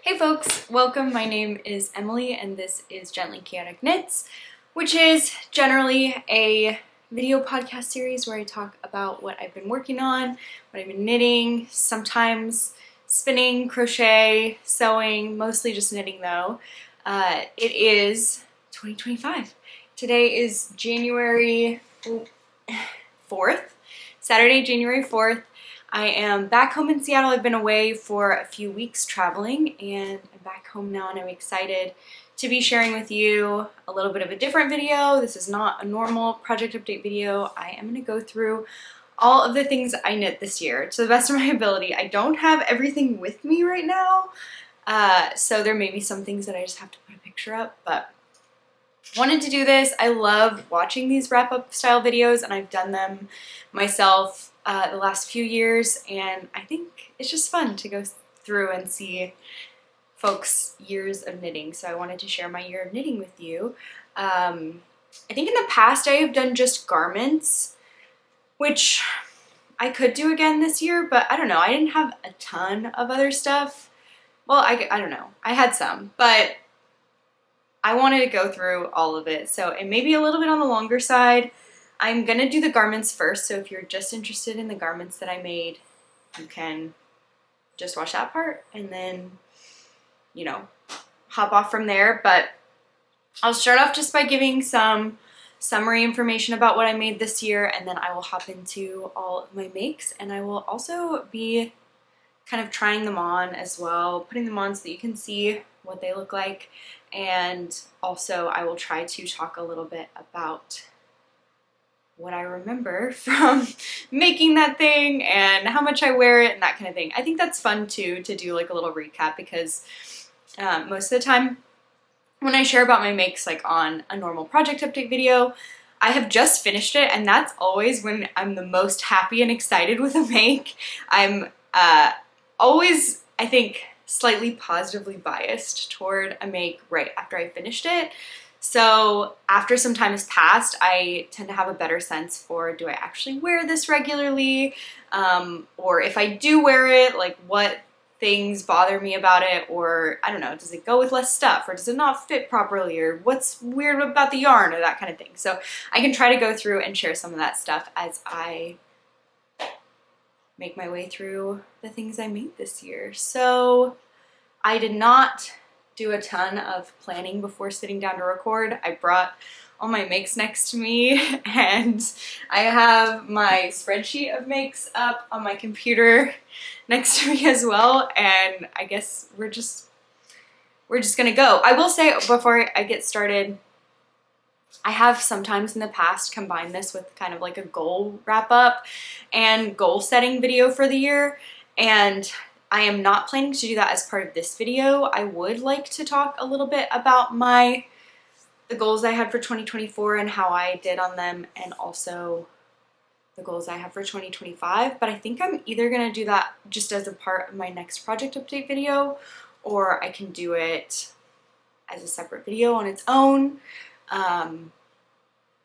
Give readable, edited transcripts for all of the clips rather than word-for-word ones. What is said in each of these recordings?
Hey folks, welcome. My name is Emily and this is Gently Chaotic Knits, which is generally a video podcast series where I talk about what I've been working on, what I've been knitting, sometimes spinning, crochet, sewing, mostly just knitting though. It is 2025. Today is January 4th, Saturday, January 4th. I am back home in Seattle. I've been away for a few weeks traveling and I'm back home now and I'm excited to be sharing with you a little bit of a different video. This is not a normal project update video. I am going to go through all of the things I knit this year to the best of my ability. I don't have everything with me right now, so there may be some things that I just have to put a picture up, but wanted to do this. I love watching these wrap-up style videos and I've done them myself the last few years, and I think it's just fun to go through and see folks' years of knitting. So I wanted to share my year of knitting with you. I think in the past I have done just garments, which I could do again this year, but I don't know. I didn't have a ton of other stuff. Well, I don't know. I had some, but I wanted to go through all of it. So it may be a little bit on the longer side. I'm gonna do the garments first, so if you're just interested in the garments that I made, you can just watch that part and then, you know, hop off from there. But I'll start off just by giving some summary information about what I made this year, and then I will hop into all of my makes, and I will also be kind of trying them on as well, putting them on so that you can see what they look like, and also I will try to talk a little bit about what I remember from making that thing and how much I wear it and that kind of thing. I think that's fun too, to do like a little recap, because most of the time when I share about my makes like on a normal project update video, I have just finished it, and that's always when I'm the most happy and excited with a make. I'm always, I think, slightly positively biased toward a make right after I finished it. So after some time has passed, I tend to have a better sense for, do I actually wear this regularly? Or if I do wear it, like what things bother me about it, or I don't know, does it go with less stuff, or does it not fit properly, or what's weird about the yarn, or that kind of thing. So I can try to go through and share some of that stuff as I make my way through the things I made this year. So I did not do a ton of planning before sitting down to record. I brought all my makes next to me, and I have my spreadsheet of makes up on my computer next to me as well, and I guess we're just gonna go. I will say before I get started, I have sometimes in the past combined this with kind of like a goal wrap up and goal setting video for the year, and I am not planning to do that as part of this video. I would like to talk a little bit about the goals I had for 2024 and how I did on them, and also the goals I have for 2025, but I think I'm either gonna do that just as a part of my next project update video, or I can do it as a separate video on its own, but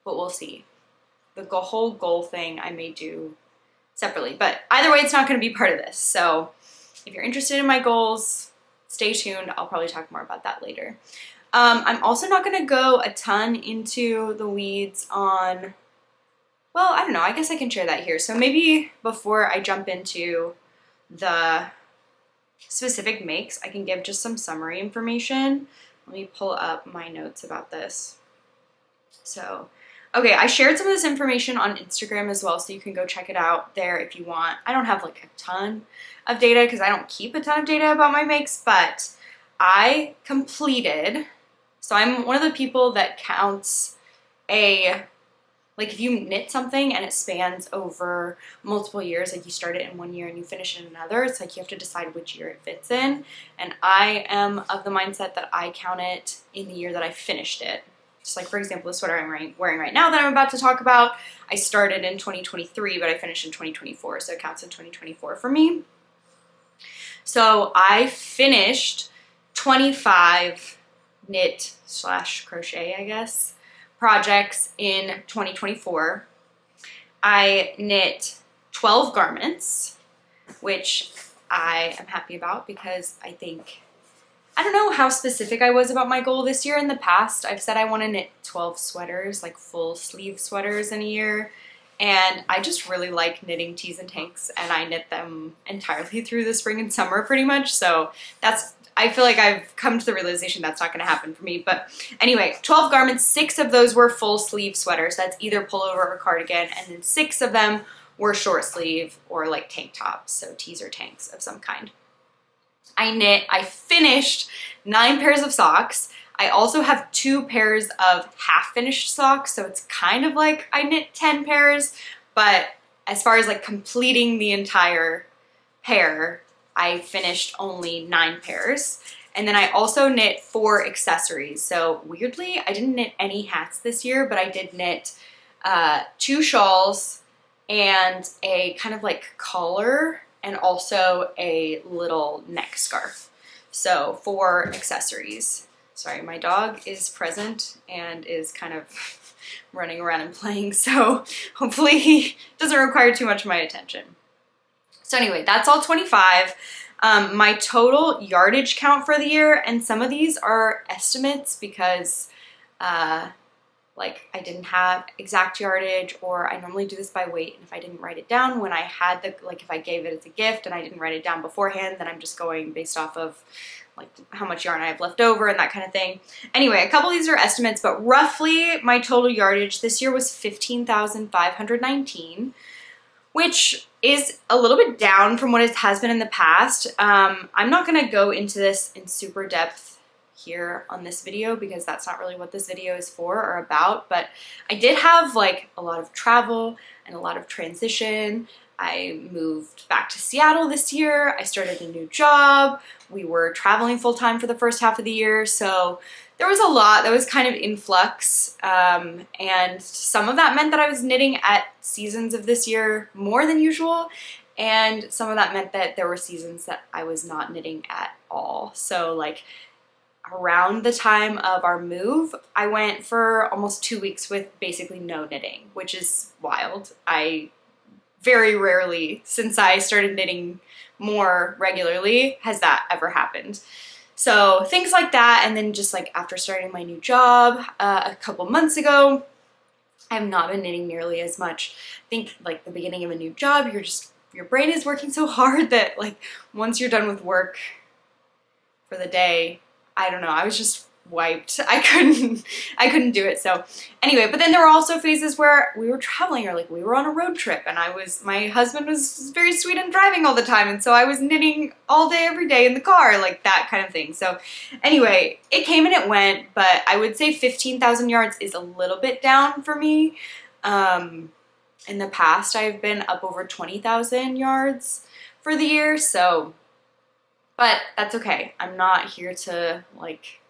we'll see. The whole goal thing I may do separately, but either way, it's not gonna be part of this. So if you're interested in my goals, stay tuned. I'll probably talk more about that later. I'm also not going to go a ton into the weeds on, well, I don't know. I guess I can share that here. So maybe before I jump into the specific makes, I can give just some summary information. Let me pull up my notes about this. So, okay, I shared some of this information on Instagram as well, so you can go check it out there if you want. I don't have like a ton of data because I don't keep a ton of data about my makes, but I completed, so I'm one of the people that counts like if you knit something and it spans over multiple years, like you start it in one year and you finish in another, it's like you have to decide which year it fits in. And I am of the mindset that I count it in the year that I finished it. Just like, for example, the sweater I'm wearing right now that I'm about to talk about, I started in 2023, but I finished in 2024, so it counts in 2024 for me. So I finished 25 knit / crochet, I guess, projects in 2024. I knit 12 garments, which I am happy about because I think I don't know how specific I was about my goal this year. In the past, I've said I want to knit 12 sweaters, like full sleeve sweaters in a year. And I just really like knitting tees and tanks, and I knit them entirely through the spring and summer pretty much. So I feel like I've come to the realization that's not going to happen for me. But anyway, 12 garments, 6 of those were full sleeve sweaters. That's either pullover or cardigan. And then 6 of them were short sleeve or like tank tops, so tees or tanks of some kind. I finished 9 pairs of socks. I also have 2 pairs of half finished socks, so it's kind of like I knit 10 pairs, but as far as like completing the entire pair, I finished only 9 pairs. And then I also knit 4 accessories. So weirdly, I didn't knit any hats this year, but I did knit 2 shawls and a kind of like collar and also a little neck scarf. So 4 accessories. Sorry, my dog is present and is kind of running around and playing, so hopefully he doesn't require too much of my attention. So anyway, that's all 25. My total yardage count for the year, and some of these are estimates because like I didn't have exact yardage, or I normally do this by weight, and if I didn't write it down when I had if I gave it as a gift and I didn't write it down beforehand, then I'm just going based off of like how much yarn I have left over and that kind of thing. Anyway, a couple of these are estimates, but roughly my total yardage this year was 15,519, which is a little bit down from what it has been in the past. I'm not gonna go into this in super depth here on this video because that's not really what this video is for or about, but I did have like a lot of travel and a lot of transition. I moved back to Seattle this year. I started a new job. We were traveling full time for the first half of the year. So there was a lot that was kind of in flux. And some of that meant that I was knitting at seasons of this year more than usual. And some of that meant that there were seasons that I was not knitting at all. So like around the time of our move, I went for almost 2 weeks with basically no knitting, which is wild. I very rarely, since I started knitting more regularly, has that ever happened. So things like that, and then just like after starting my new job a couple months ago, I have not been knitting nearly as much. I think like the beginning of a new job, your brain is working so hard that like once you're done with work for the day, I don't know, I was just wiped. I couldn't do it. So anyway, but then there were also phases where we were traveling or like we were on a road trip, and my husband was very sweet and driving all the time, and so I was knitting all day every day in the car, like that kind of thing. So anyway, it came and it went, but I would say 15,000 yards is a little bit down for me. In the past, I've been up over 20,000 yards for the year, so, but that's okay. I'm not here to like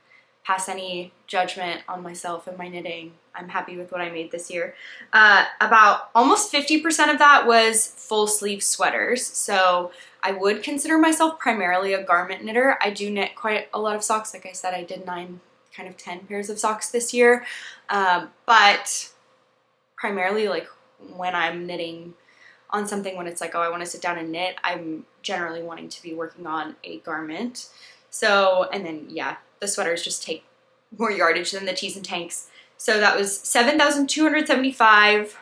pass any judgment on myself and my knitting. I'm happy with what I made this year. About almost 50% of that was full sleeve sweaters. So I would consider myself primarily a garment knitter. I do knit quite a lot of socks. Like I said, I did 10 pairs of socks this year. But primarily like when I'm knitting on something, when it's like, oh, I want to sit down and knit, I'm generally wanting to be working on a garment. So, and then yeah, the sweaters just take more yardage than the tees and tanks. So that was 7,275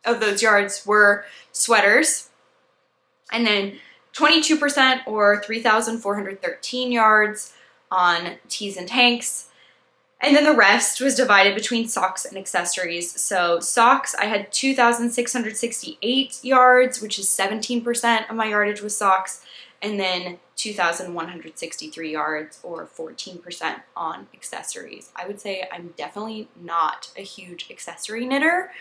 of those yards were sweaters. And then 22% or 3,413 yards on tees and tanks. And then the rest was divided between socks and accessories. So socks, I had 2,668 yards, which is 17% of my yardage was socks. And then 2,163 yards or 14% on accessories. I would say I'm definitely not a huge accessory knitter.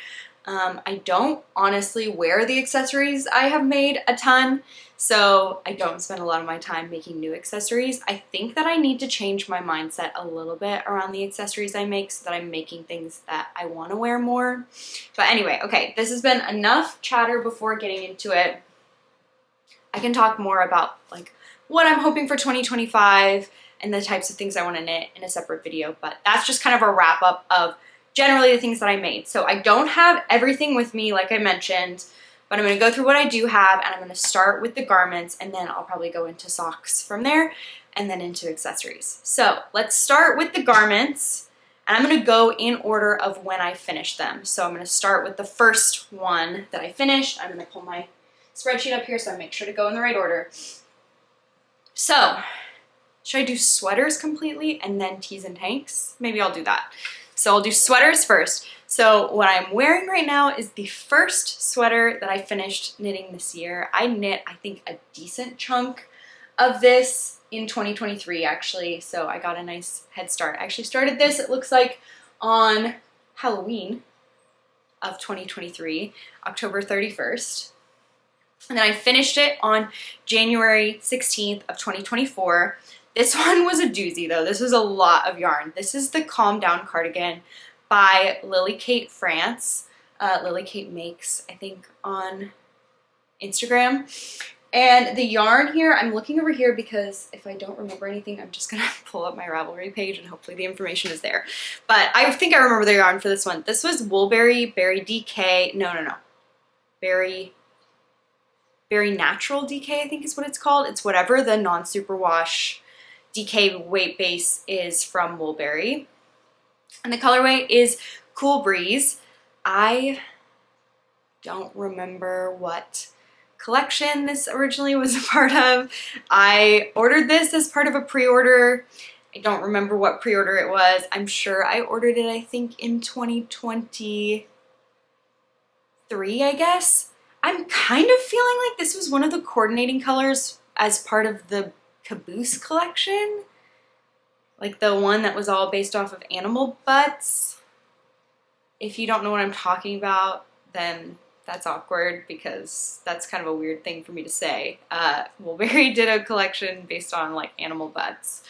I don't honestly wear the accessories I have made a ton, so I don't spend a lot of my time making new accessories. I think that I need to change my mindset a little bit around the accessories I make so that I'm making things that I want to wear more. But anyway, okay, this has been enough chatter before getting into it. I can talk more about like what I'm hoping for 2025 and the types of things I want to knit in a separate video, but that's just kind of a wrap up of generally the things that I made. So I don't have everything with me, like I mentioned, but I'm going to go through what I do have, and I'm going to start with the garments, and then I'll probably go into socks from there. and then into accessories. So let's start with the garments, and I'm gonna go in order of when I finished them. So I'm gonna start with the first one that I finished. I'm gonna pull my spreadsheet up here so I make sure to go in the right order. So, should I do sweaters completely and then tees and tanks? Maybe I'll do that. So I'll do sweaters first. So what I'm wearing right now is the first sweater that I finished knitting this year. I knit, I think, a decent chunk of this in 2023 actually, so I got a nice head start. I actually started this, it looks like, on Halloween of 2023, October 31st. And then I finished it on January 16th of 2024. This one was a doozy though. This was a lot of yarn. This is the Calm Down cardigan by Lily Kate France. Lily Kate Makes, I think, on Instagram. And the yarn here, I'm looking over here because if I don't remember anything, I'm just gonna pull up my Ravelry page and hopefully the information is there. But I think I remember the yarn for this one. This was Woolberry Berry DK, no. Berry Natural DK, I think is what it's called. It's whatever the non-superwash DK weight base is from Woolberry. And the colorway is Cool Breeze. I don't remember what collection this originally was a part of. I ordered this as part of a pre-order. I don't remember what pre-order it was. I'm sure I ordered it, I think, in 2023, I guess. I'm kind of feeling like this was one of the coordinating colors as part of the Caboose collection. Like the one that was all based off of animal butts. If you don't know what I'm talking about, then that's awkward because that's kind of a weird thing for me to say. Woolberry did a collection based on like animal butts.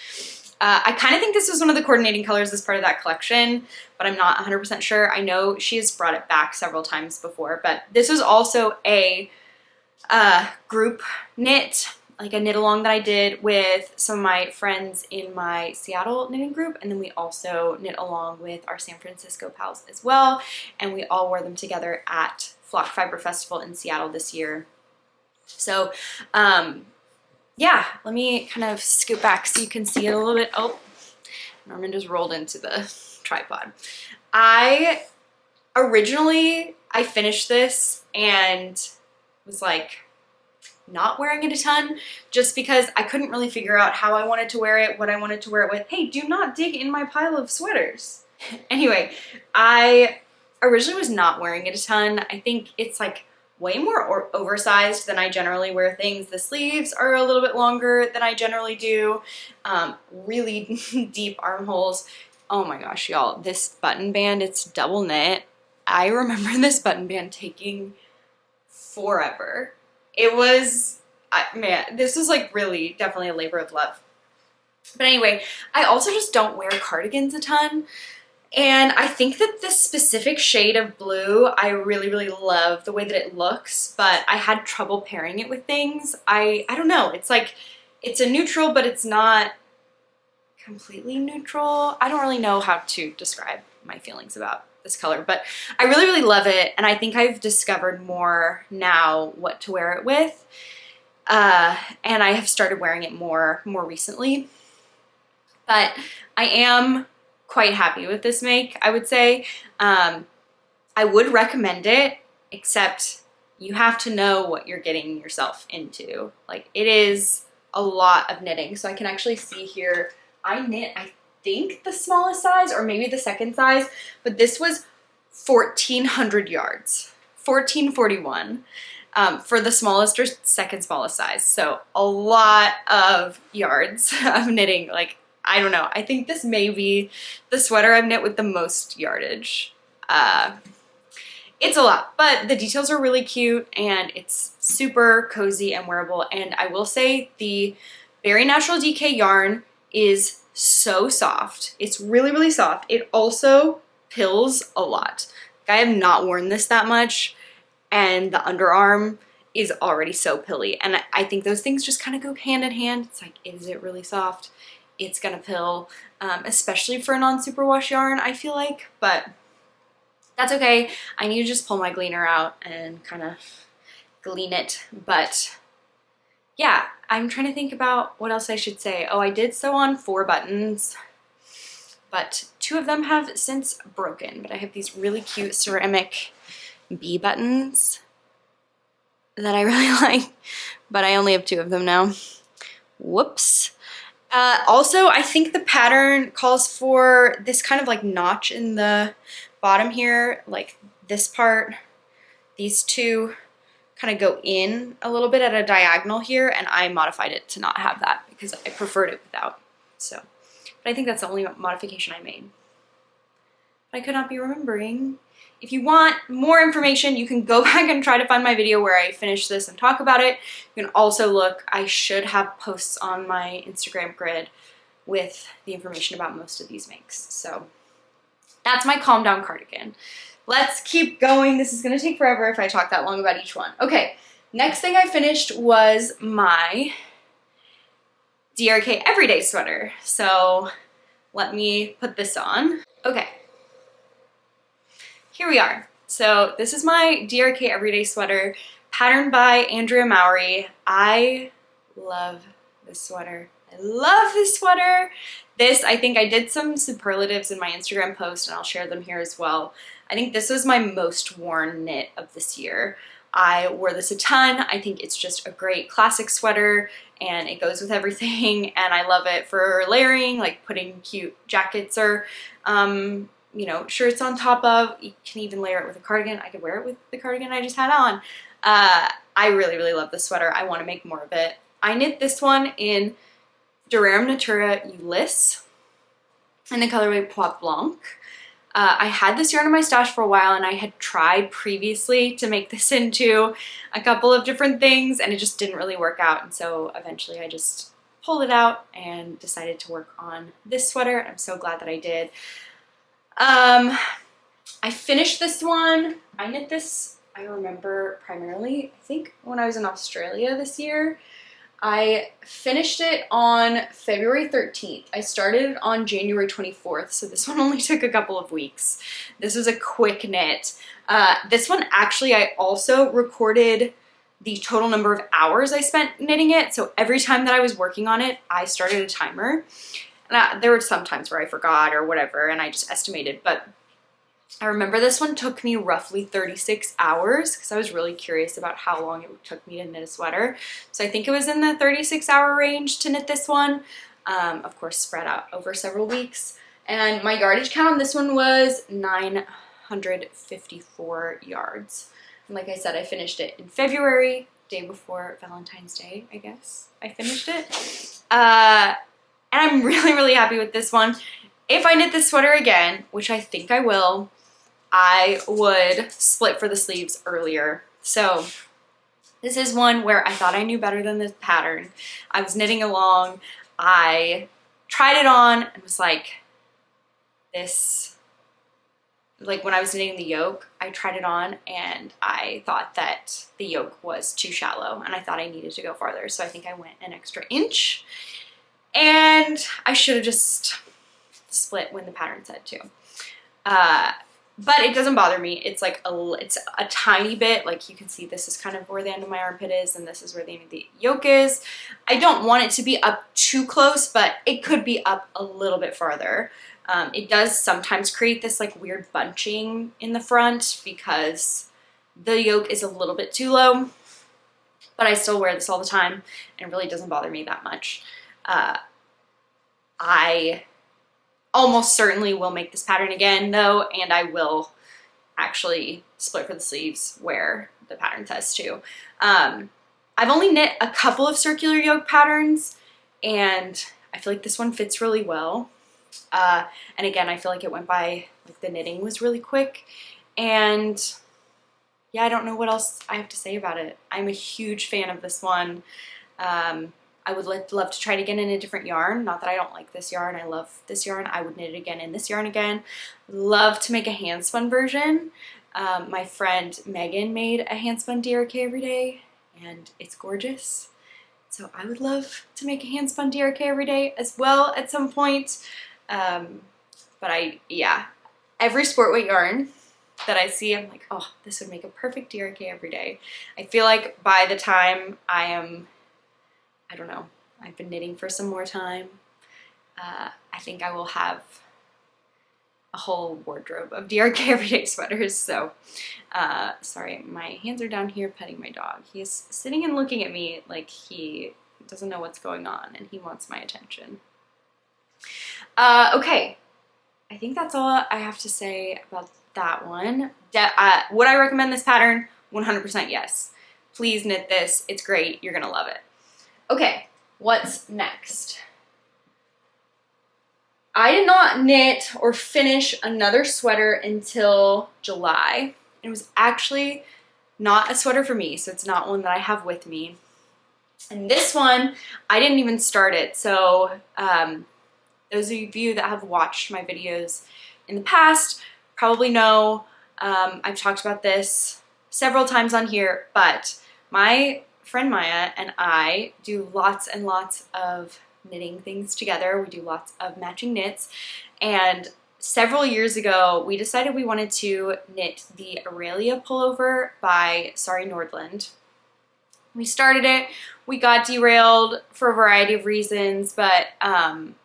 I kind of think this was one of the coordinating colors as part of that collection, but I'm not 100% sure. I know she has brought it back several times before, but this was also a group knit, like a knit along that I did with some of my friends in my Seattle knitting group, and then we also knit along with our San Francisco pals as well, and we all wore them together at Flock Fiber Festival in Seattle this year. So yeah, let me kind of scoot back so you can see it a little bit. Oh, Norman just rolled into the tripod. I finished this and was like not wearing it a ton just because I couldn't really figure out how I wanted to wear it, what I wanted to wear it with. Hey, do not dig in my pile of sweaters. Anyway, I originally was not wearing it a ton. I think it's like way more oversized than I generally wear things. The sleeves are a little bit longer than I generally do. Really deep armholes. Oh my gosh, y'all, this button band, it's double knit. I remember this button band taking forever. It was, man, this was like really definitely a labor of love. But anyway, I also just don't wear cardigans a ton. And I think that this specific shade of blue, I really, really love the way that it looks, but I had trouble pairing it with things. I don't know, it's like, it's a neutral, but it's not completely neutral. I don't really know how to describe my feelings about this color, but I really, really love it. And I think I've discovered more now what to wear it with. And I have started wearing it more recently. But I am quite happy with this make, I would say. I would recommend it, except you have to know what you're getting yourself into. Like, it is a lot of knitting. So I can actually see here, I knit, I think the smallest size or maybe the second size, but this was 1,400 yards, 1,441 for the smallest or second smallest size. So a lot of yards of knitting. Like, I don't know. I think this may be the sweater I've knit with the most yardage. It's a lot, but the details are really cute and it's super cozy and wearable. And I will say the Berry Natural DK yarn is so soft. It's really, really soft. It also pills a lot. Like, I have not worn this that much and the underarm is already so pilly. And I think those things just kind of go hand in hand. It's like, is it really soft? It's gonna pill, especially for a non-superwash yarn, I feel like, but that's okay. I need to just pull my gleaner out and kind of glean it, but yeah, I'm trying to think about what else I should say. Oh, I did sew on 4 buttons, but 2 of them have since broken. But I have these really cute ceramic bee buttons that I really like, but I only have 2 of them now. Whoops. Also, I think the pattern calls for this kind of like notch in the bottom here, like this part, these 2 kind of go in a little bit at a diagonal here, and I modified it to not have that because I preferred it without. So, but I think that's the only modification I made. But I could not be remembering. If you want more information, you can go back and try to find my video where I finish this and talk about it. You can also look, I should have posts on my Instagram grid with the information about most of these makes. So that's my calm down cardigan. Let's keep going. This is gonna take forever if I talk that long about each one. Okay, next thing I finished was my DRK Everyday Sweater. So let me put this on. Okay. Here we are. So this is my DRK Everyday Sweater, patterned by Andrea Mowry. I love this sweater. I love this sweater. This, I think I did some superlatives in my Instagram post, and I'll share them here as well. I think this was my most worn knit of this year. I wore this a ton. I think it's just a great classic sweater, and it goes with everything, and I love it for layering, like putting cute jackets or you know, shirts on top of. You can even layer it with a cardigan. I could wear it with the cardigan I just had on. I really, really love this sweater. I want to make more of it. I knit this one in Durare Natura Ulysse in the colorway Pois Blanc. I had this yarn in my stash for a while, and I had tried previously to make this into a couple of different things, and it just didn't really work out. And so eventually I just pulled it out and decided to work on this sweater. I'm so glad that I did. I finished this one. I knit this, I remember primarily, I think when I was in Australia this year. I finished it on February 13th. I started on January 24th, so this one only took a couple of weeks. This was a quick knit. This one actually, I also recorded the total number of hours I spent knitting it, so every time that I was working on it, I started a timer. There were some times where I forgot or whatever, and I just estimated, but I remember this one took me roughly 36 hours because I was really curious about how long it took me to knit a sweater. So I think it was in the 36-hour range to knit this one, of course spread out over several weeks. And my yardage count on this one was 954 yards. And like I said, I finished it in February, day before Valentine's Day, I guess. I finished it. And I'm really, really happy with this one. If I knit this sweater again, which I think I will, I would split for the sleeves earlier. So this is one where I thought I knew better than this pattern. I was knitting along, I tried it on and was like, this, like when I was knitting the yoke, I tried it on and I thought that the yoke was too shallow and I thought I needed to go farther. So I think I went an extra inch, and I should have just split when the pattern said to. But it doesn't bother me. It's like it's a tiny bit, like you can see this is kind of where the end of my armpit is and this is where the end of the yoke is. I don't want it to be up too close, but it could be up a little bit farther. It does sometimes create this like weird bunching in the front because the yoke is a little bit too low, but I still wear this all the time and it really doesn't bother me that much. I almost certainly will make this pattern again though, and I will actually split for the sleeves where the pattern says to. I've only knit a couple of circular yoke patterns and I feel like this one fits really well. And again, I feel like it went by, like the knitting was really quick, and yeah, I don't know what else I have to say about it. I'm a huge fan of this one. I would love to try it again in a different yarn. Not that I don't like this yarn. I love this yarn. I would knit it again in this yarn again. Love to make a hand spun version. My friend Megan made a hand spun DRK Everyday and it's gorgeous. So I would love to make a hand spun DRK Everyday as well at some point. But yeah, every sport weight yarn that I see, I'm like, oh, this would make a perfect DRK Everyday. I feel like by the time I am I don't know. I've been knitting for some more time. I think I will have a whole wardrobe of DRK Everyday Sweaters. So, sorry, my hands are down here petting my dog. He's sitting and looking at me like he doesn't know what's going on and he wants my attention. Okay, I think that's all I have to say about that one. Would I recommend this pattern? 100% yes. Please knit this. It's great. You're gonna love it. Okay, what's next? I did not knit or finish another sweater until July. It was actually not a sweater for me, so it's not one that I have with me. And this one, I didn't even start it. So those of you that have watched my videos in the past probably know I've talked about this several times on here, but my friend Maya and I do lots and lots of knitting things together. We do lots of matching knits, and several years ago we decided we wanted to knit the Aurelia pullover by Sari Nordland. We started it, we got derailed for a variety of reasons, but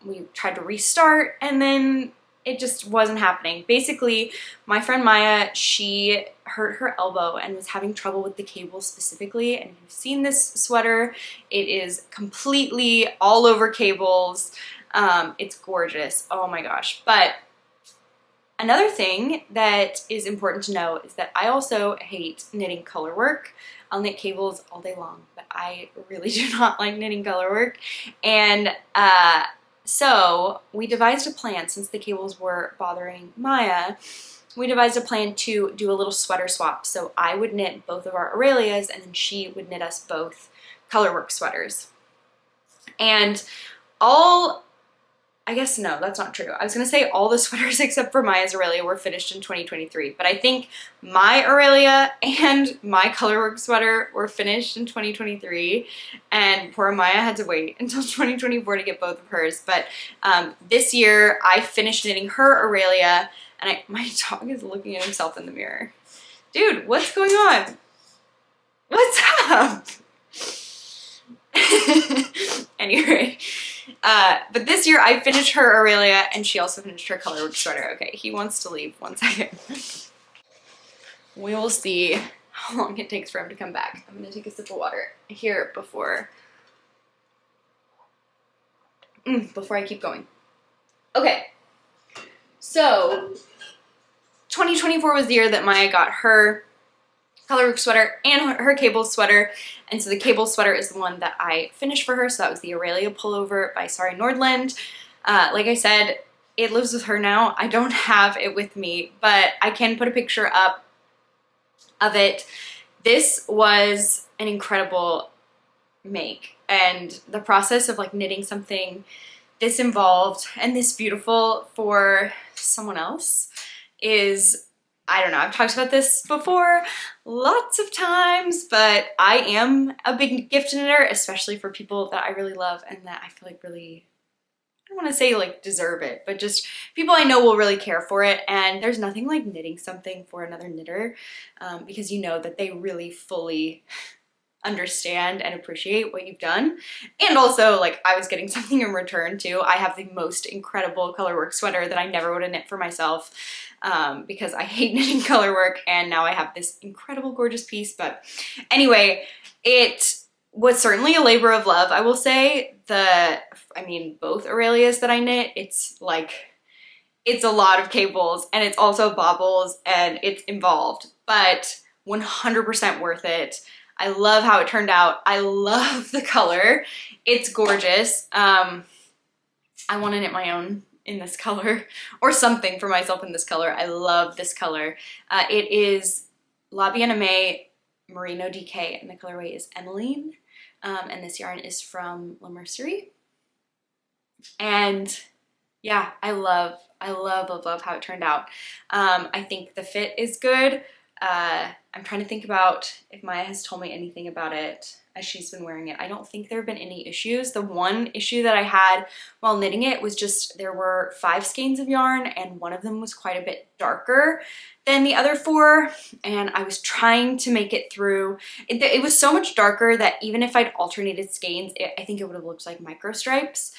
we tried to restart and then it just wasn't happening. Basically, my friend Maya, she hurt her elbow and was having trouble with the cable specifically. And if you've seen this sweater, it is completely all over cables. It's gorgeous. Oh my gosh. But another thing that is important to know is that I also hate knitting color work. I'll knit cables all day long, but I really do not like knitting color work. And so we devised a plan, since the cables were bothering Maya, we devised a plan to do a little sweater swap. So I would knit both of our Aurelias and then she would knit us both colorwork sweaters. And I guess no, that's not true. I was gonna say all the sweaters except for Maya's Aurelia were finished in 2023, but I think my Aurelia and my colorwork sweater were finished in 2023, and poor Maya had to wait until 2024 to get both of hers. But this year I finished knitting her Aurelia, and my dog is looking at himself in the mirror. Dude, what's going on? What's up? Anyway. But this year I finished her Aurelia and she also finished her colorwork sweater. Okay, he wants to leave. 1 second. We will see how long it takes for him to come back. I'm gonna take a sip of water here before I keep going. Okay, so 2024 was the year that Maya got her colorwork sweater and her cable sweater, and so the cable sweater is the one that I finished for her. So that was the Aurelia pullover by Sari Nordland. Like I said, it lives with her now. I don't have it with me, but I can put a picture up of it. This was an incredible make, and the process of like knitting something this involved and this beautiful for someone else is, I don't know, I've talked about this before lots of times, but I am a big gift knitter, especially for people that I really love and that I feel like really, I don't want to say like deserve it, but just people I know will really care for it. And there's nothing like knitting something for another knitter because you know that they really fully understand and appreciate what you've done. And also, like, I was getting something in return too. I have the most incredible colorwork sweater that I never would have knit for myself because I hate knitting colorwork, and now I have this incredible gorgeous piece. But anyway, it was certainly a labor of love, I will say. Both Aurelias that I knit, it's a lot of cables and it's also bobbles and it's involved, but 100% worth it. I love how it turned out. I love the color. It's gorgeous. I want to knit my own in this color or something for myself in this color. I love this color. It is La Bien-Aimée Merino DK and the colorway is Emmeline. And this yarn is from La Mercerie. And yeah, I love how it turned out. I think the fit is good. I'm trying to think about if Maya has told me anything about it. as she's been wearing it. I don't think there have been any issues. The one issue that I had while knitting it was just there were 5 skeins of yarn and one of them was quite a bit darker than the other 4, and I was trying to make it through. It was so much darker that even if I'd alternated skeins, I think it would have looked like micro stripes.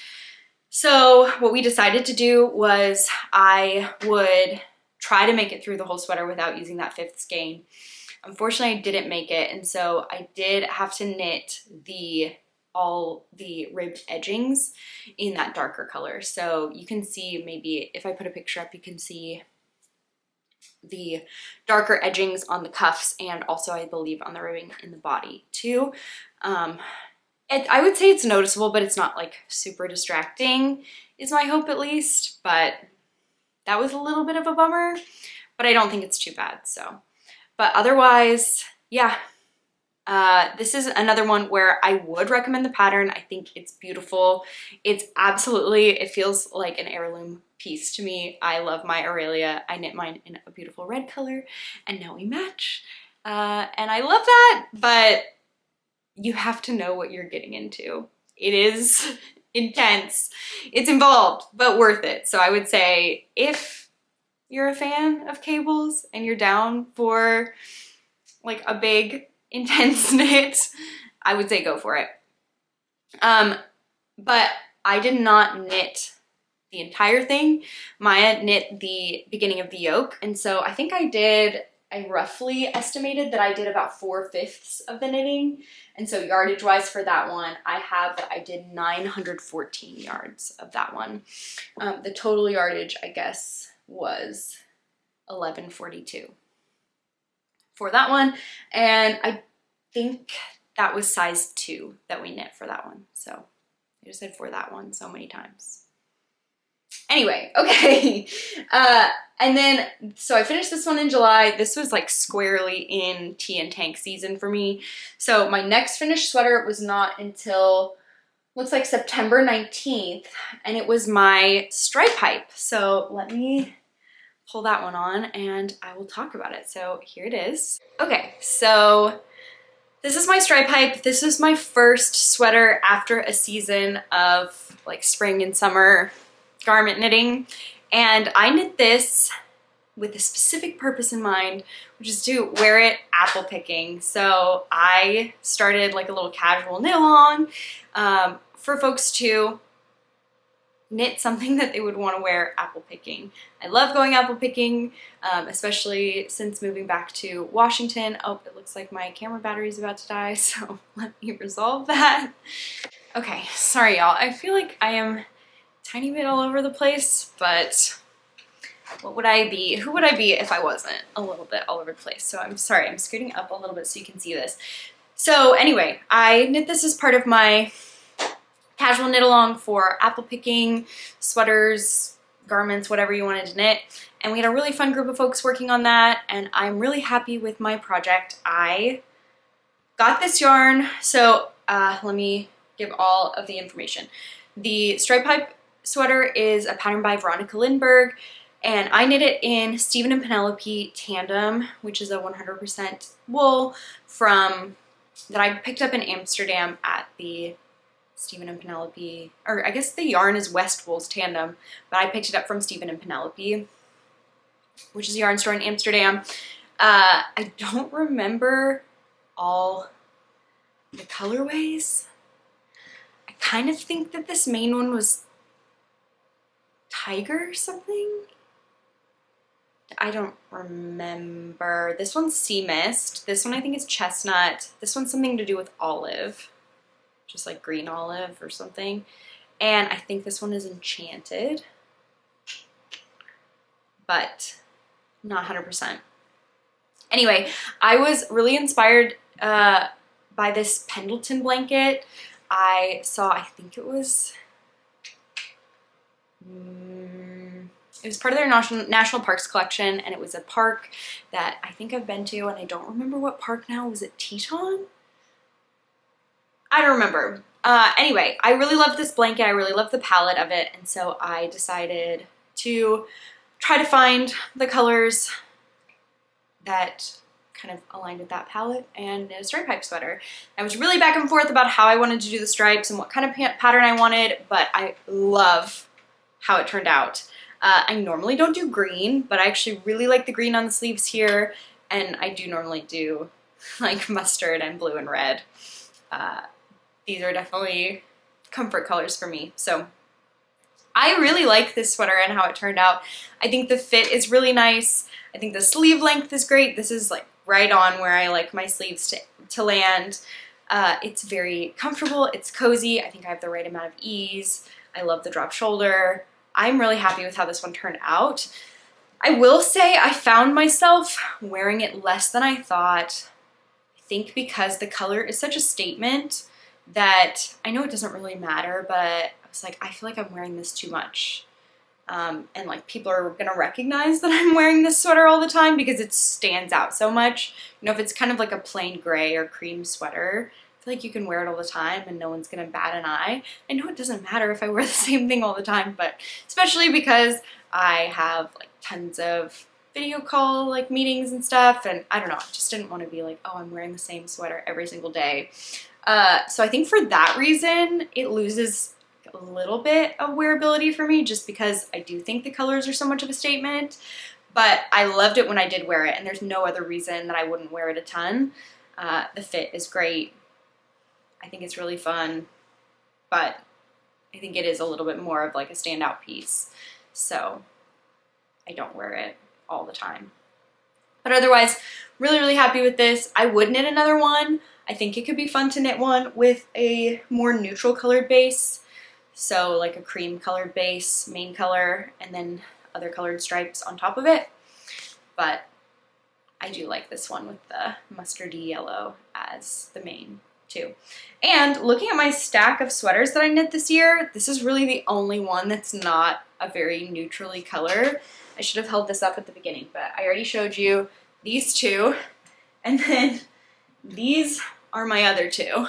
So what we decided to do was I would try to make it through the whole sweater without using that 5th skein. Unfortunately, I didn't make it, and so I did have to knit all the ribbed edgings in that darker color. So you can see, maybe if I put a picture up, you can see the darker edgings on the cuffs and also I believe on the ribbing in the body too. I would say it's noticeable, but it's not like super distracting, is my hope at least, but that was a little bit of a bummer, but I don't think it's too bad, so. But otherwise, yeah, this is another one where I would recommend the pattern. I think it's beautiful. It's absolutely, it feels like an heirloom piece to me. I love my Aurelia. I knit mine in a beautiful red color, and now we match. And I love that, but you have to know what you're getting into. It is intense. It's involved, but worth it. So I would say if you're a fan of cables and you're down for like a big intense knit, I would say go for it. But I did not knit the entire thing. Maya knit the beginning of the yoke, and so I think I roughly estimated that I did about 4/5 of the knitting, and so yardage wise for that one, I have that I did 914 yards of that one. The total yardage, I guess, was 1142 for that one, and I think that was size 2 that we knit for that one. So I just said for that one so many times. Anyway, okay. And then, so I finished this one in July. This was like squarely in tea and tank season for me. So my next finished sweater was not until, looks like September 19th, and it was my stripe hype. So let me pull that one on and I will talk about it. So here it is. Okay, so this is my stripe hype. This is my first sweater after a season of like spring and summer garment knitting, and I knit this with a specific purpose in mind, which is to wear it apple picking. So I started like a little casual knit along for folks to knit something that they would want to wear apple picking. I love going apple picking, especially since moving back to Washington. Oh, it looks like my camera battery is about to die, so let me resolve that. Okay, sorry y'all. I feel like I am tiny bit all over the place, but what would I be? Who would I be if I wasn't a little bit all over the place? So I'm sorry, I'm scooting up a little bit so you can see this. So anyway, I knit this as part of my casual knit along for apple picking, sweaters, garments, whatever you wanted to knit. And we had a really fun group of folks working on that, and I'm really happy with my project. I got this yarn, so let me give all of the information. The stripe hype sweater is a pattern by Veronica Lindberg, and I knit it in Stephen and Penelope Tandem, which is a 100% wool that I picked up in Amsterdam at the Stephen and Penelope, or I guess the yarn is West Wool's Tandem, but I picked it up from Stephen and Penelope, which is a yarn store in Amsterdam. I don't remember all the colorways. I kind of think that this main one was tiger or something. I don't remember. This one's Sea Mist. This one I think is chestnut. This one's something to do with olive, just like green olive or something. And I think this one is Enchanted, but not 100%. Anyway, I was really inspired by this Pendleton blanket. I saw, I think it was part of their national parks collection, and it was a park that I think I've been to, and I don't remember what park now. Was it Teton? I don't remember. Anyway, I really loved this blanket. I really loved the palette of it, and so I decided to try to find the colors that kind of aligned with that palette, and a stripe pipe sweater. I was really back and forth about how I wanted to do the stripes and what kind of pattern I wanted, but I love how it turned out. I normally don't do green, but I actually really like the green on the sleeves here, and I do normally do like mustard and blue and red. These are definitely comfort colors for me. So I really like this sweater and how it turned out. I think the fit is really nice. I think the sleeve length is great. This is like right on where I like my sleeves to land. It's very comfortable. It's cozy. I think I have the right amount of ease. I love the drop shoulder. I'm really happy with how this one turned out. I will say I found myself wearing it less than I thought. I think because the color is such a statement that I know it doesn't really matter, but I was like, I feel like I'm wearing this too much. And like people are gonna recognize that I'm wearing this sweater all the time because it stands out so much. You know, if it's kind of like a plain gray or cream sweater, I feel like you can wear it all the time and no one's gonna bat an eye. I know it doesn't matter if I wear the same thing all the time, but especially because I have like tons of video call like meetings and stuff, and I don't know, I just didn't want to be like, oh, I'm wearing the same sweater every single day. So I think for that reason, it loses a little bit of wearability for me just because I do think the colors are so much of a statement, but I loved it when I did wear it, and there's no other reason that I wouldn't wear it a ton. The fit is great. I think it's really fun, but I think it is a little bit more of like a standout piece. So I don't wear it all the time. But otherwise, really, really happy with this. I would knit another one. I think it could be fun to knit one with a more neutral colored base. So like a cream colored base, main color, and then other colored stripes on top of it. But I do like this one with the mustardy yellow as the main too. And looking at my stack of sweaters that I knit this year, this is really the only one that's not a very neutrally colored. I should have held this up at the beginning, but I already showed you these two, and then these are my other two.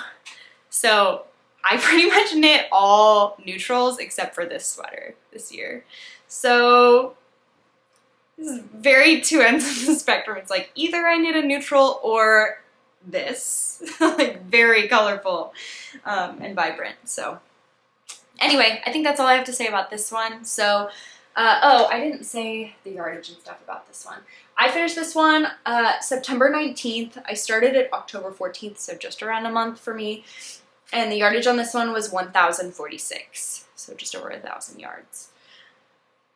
So I pretty much knit all neutrals except for this sweater this year. So this is very two ends of the spectrum. It's like either I knit a neutral or this, like very colorful and vibrant. So anyway, I think that's all I have to say about this one. So oh, I didn't say the yardage and stuff about this one. I finished this one September 19th. I started it October 14th, so just around a month for me. And the yardage on this one was 1,046, so just over 1,000 yards.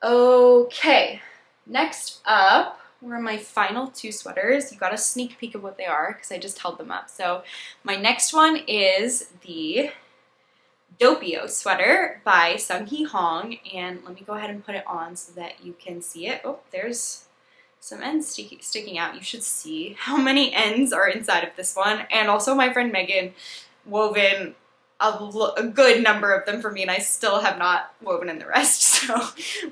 Okay, next up were my final two sweaters. You got a sneak peek of what they are because I just held them up. So my next one is the Doppio sweater by Sung-Hee Hong, and let me go ahead and put it on so that you can see it. Oh, there's some ends sticking out. You should see how many ends are inside of this one. And also my friend Megan wove in a good number of them for me, and I still have not woven in the rest, so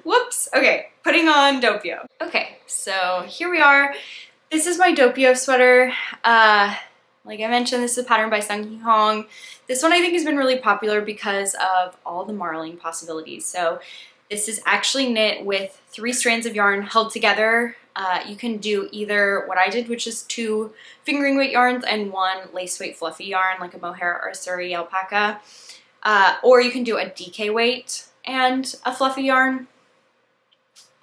whoops. Okay, putting on Doppio. Okay, so here we are. This is my Doppio sweater. Like I mentioned, this is a pattern by Sung-Hee Hong. This one I think has been really popular because of all the marling possibilities. So this is actually knit with 3 strands of yarn held together. You can do either what I did, which is 2 fingering weight yarns and 1 lace weight fluffy yarn, like a mohair or a Surrey alpaca. Or you can do a DK weight and a fluffy yarn.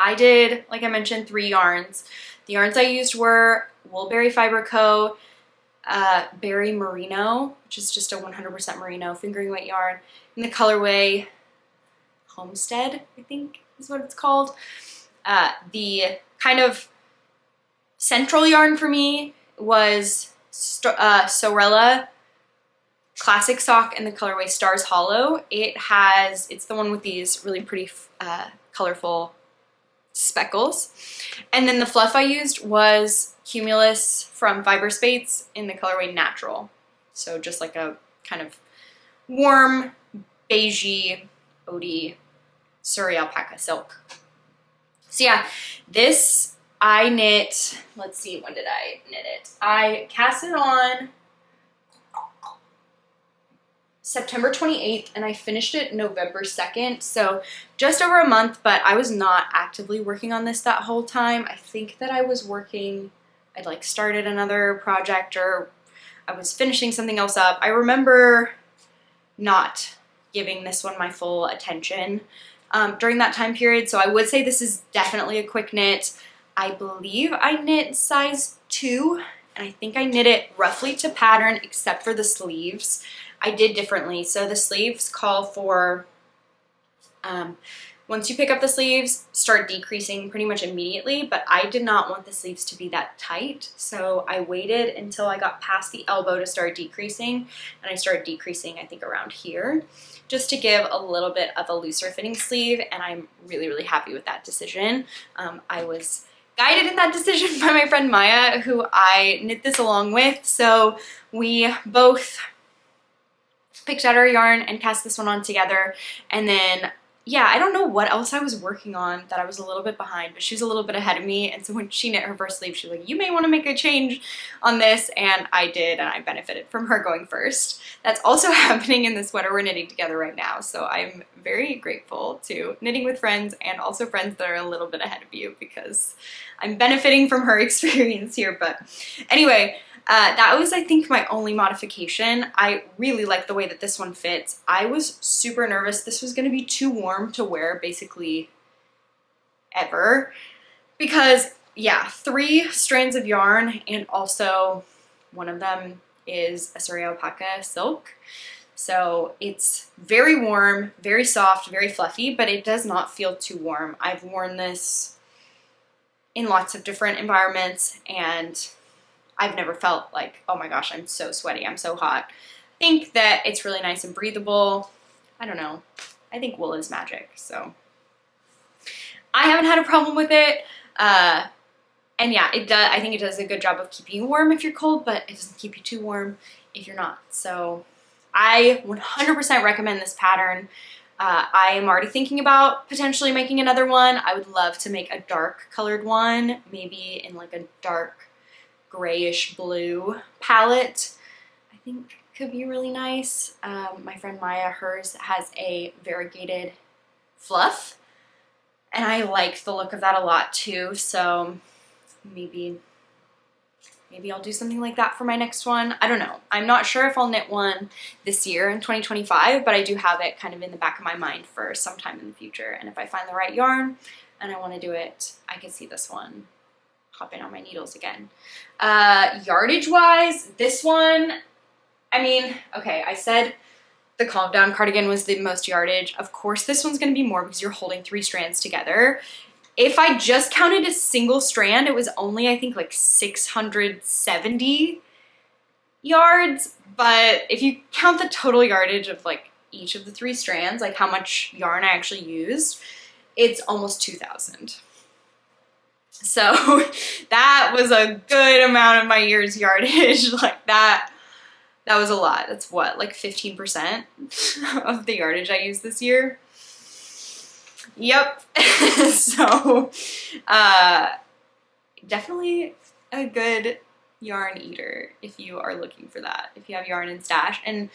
I did, like I mentioned, 3 yarns. The yarns I used were Woolberry Fiber Co., Berry Merino, which is just a 100% merino fingering weight yarn, in the colorway Homestead, I think is what it's called. The kind of central yarn for me was Sorella Classic Sock in the colorway Stars Hollow. It's the one with these really pretty colorful speckles. And then the fluff I used was Cumulus from Fiber Spates in the colorway Natural. So just like a kind of warm, beigey, OD Surrey alpaca silk. So yeah, this I knit, let's see, when did I knit it? I cast it on September 28th and I finished it November 2nd. So just over a month, but I was not actively working on this that whole time. I think that I was working I'd like started another project or I was finishing something else up. I remember not giving this one my full attention during that time period. So I would say this is definitely a quick knit. I believe I knit size 2, and I think I knit it roughly to pattern except for the sleeves. I did differently. So the sleeves call for, once you pick up the sleeves, start decreasing pretty much immediately, but I did not want the sleeves to be that tight. So I waited until I got past the elbow to start decreasing, and I started decreasing, I think, around here, just to give a little bit of a looser fitting sleeve, and I'm really, really happy with that decision. I was guided in that decision by my friend Maya, who I knit this along with, so we both picked out our yarn and cast this one on together, and then yeah, I don't know what else I was working on that I was a little bit behind, but she was a little bit ahead of me, and so when she knit her first sleeve, she was like, you may want to make a change on this, and I did, and I benefited from her going first. That's also happening in the sweater we're knitting together right now, so I'm very grateful to knitting with friends and also friends that are a little bit ahead of you because I'm benefiting from her experience here. But anyway, that was, I think, my only modification. I really like the way that this one fits. I was super nervous this was going to be too warm to wear basically ever because, yeah, 3 strands of yarn, and also one of them is a Surrey alpaca silk. So it's very warm, very soft, very fluffy, but it does not feel too warm. I've worn this in lots of different environments, and I've never felt like, oh my gosh, I'm so sweaty, I'm so hot. I think that it's really nice and breathable. I don't know. I think wool is magic, so I haven't had a problem with it. And yeah, it does. I think it does a good job of keeping you warm if you're cold, but it doesn't keep you too warm if you're not. So I 100% recommend this pattern. I am already thinking about potentially making another one. I would love to make a dark colored one, maybe in like a dark grayish blue palette. I think could be really nice. My friend Maya, hers has a variegated fluff, and I like the look of that a lot too, so maybe I'll do something like that for my next one. I don't know. I'm not sure if I'll knit one this year in 2025, but I do have it kind of in the back of my mind for sometime in the future, and if I find the right yarn and I want to do it, I can see this one hopping on my needles again. Yardage wise, this one, I mean, okay, I said the Calm Down cardigan was the most yardage. Of course, this one's going to be more because you're holding 3 strands together. If I just counted a single strand, it was only, I think, like 670 yards. But if you count the total yardage of like each of the 3 strands, like how much yarn I actually used, it's almost 2,000. So that was a good amount of my year's yardage. Like that was a lot. That's what, like 15% of the yardage I used this year. Yep. So definitely a good yarn eater if you are looking for that, if you have yarn in stash. And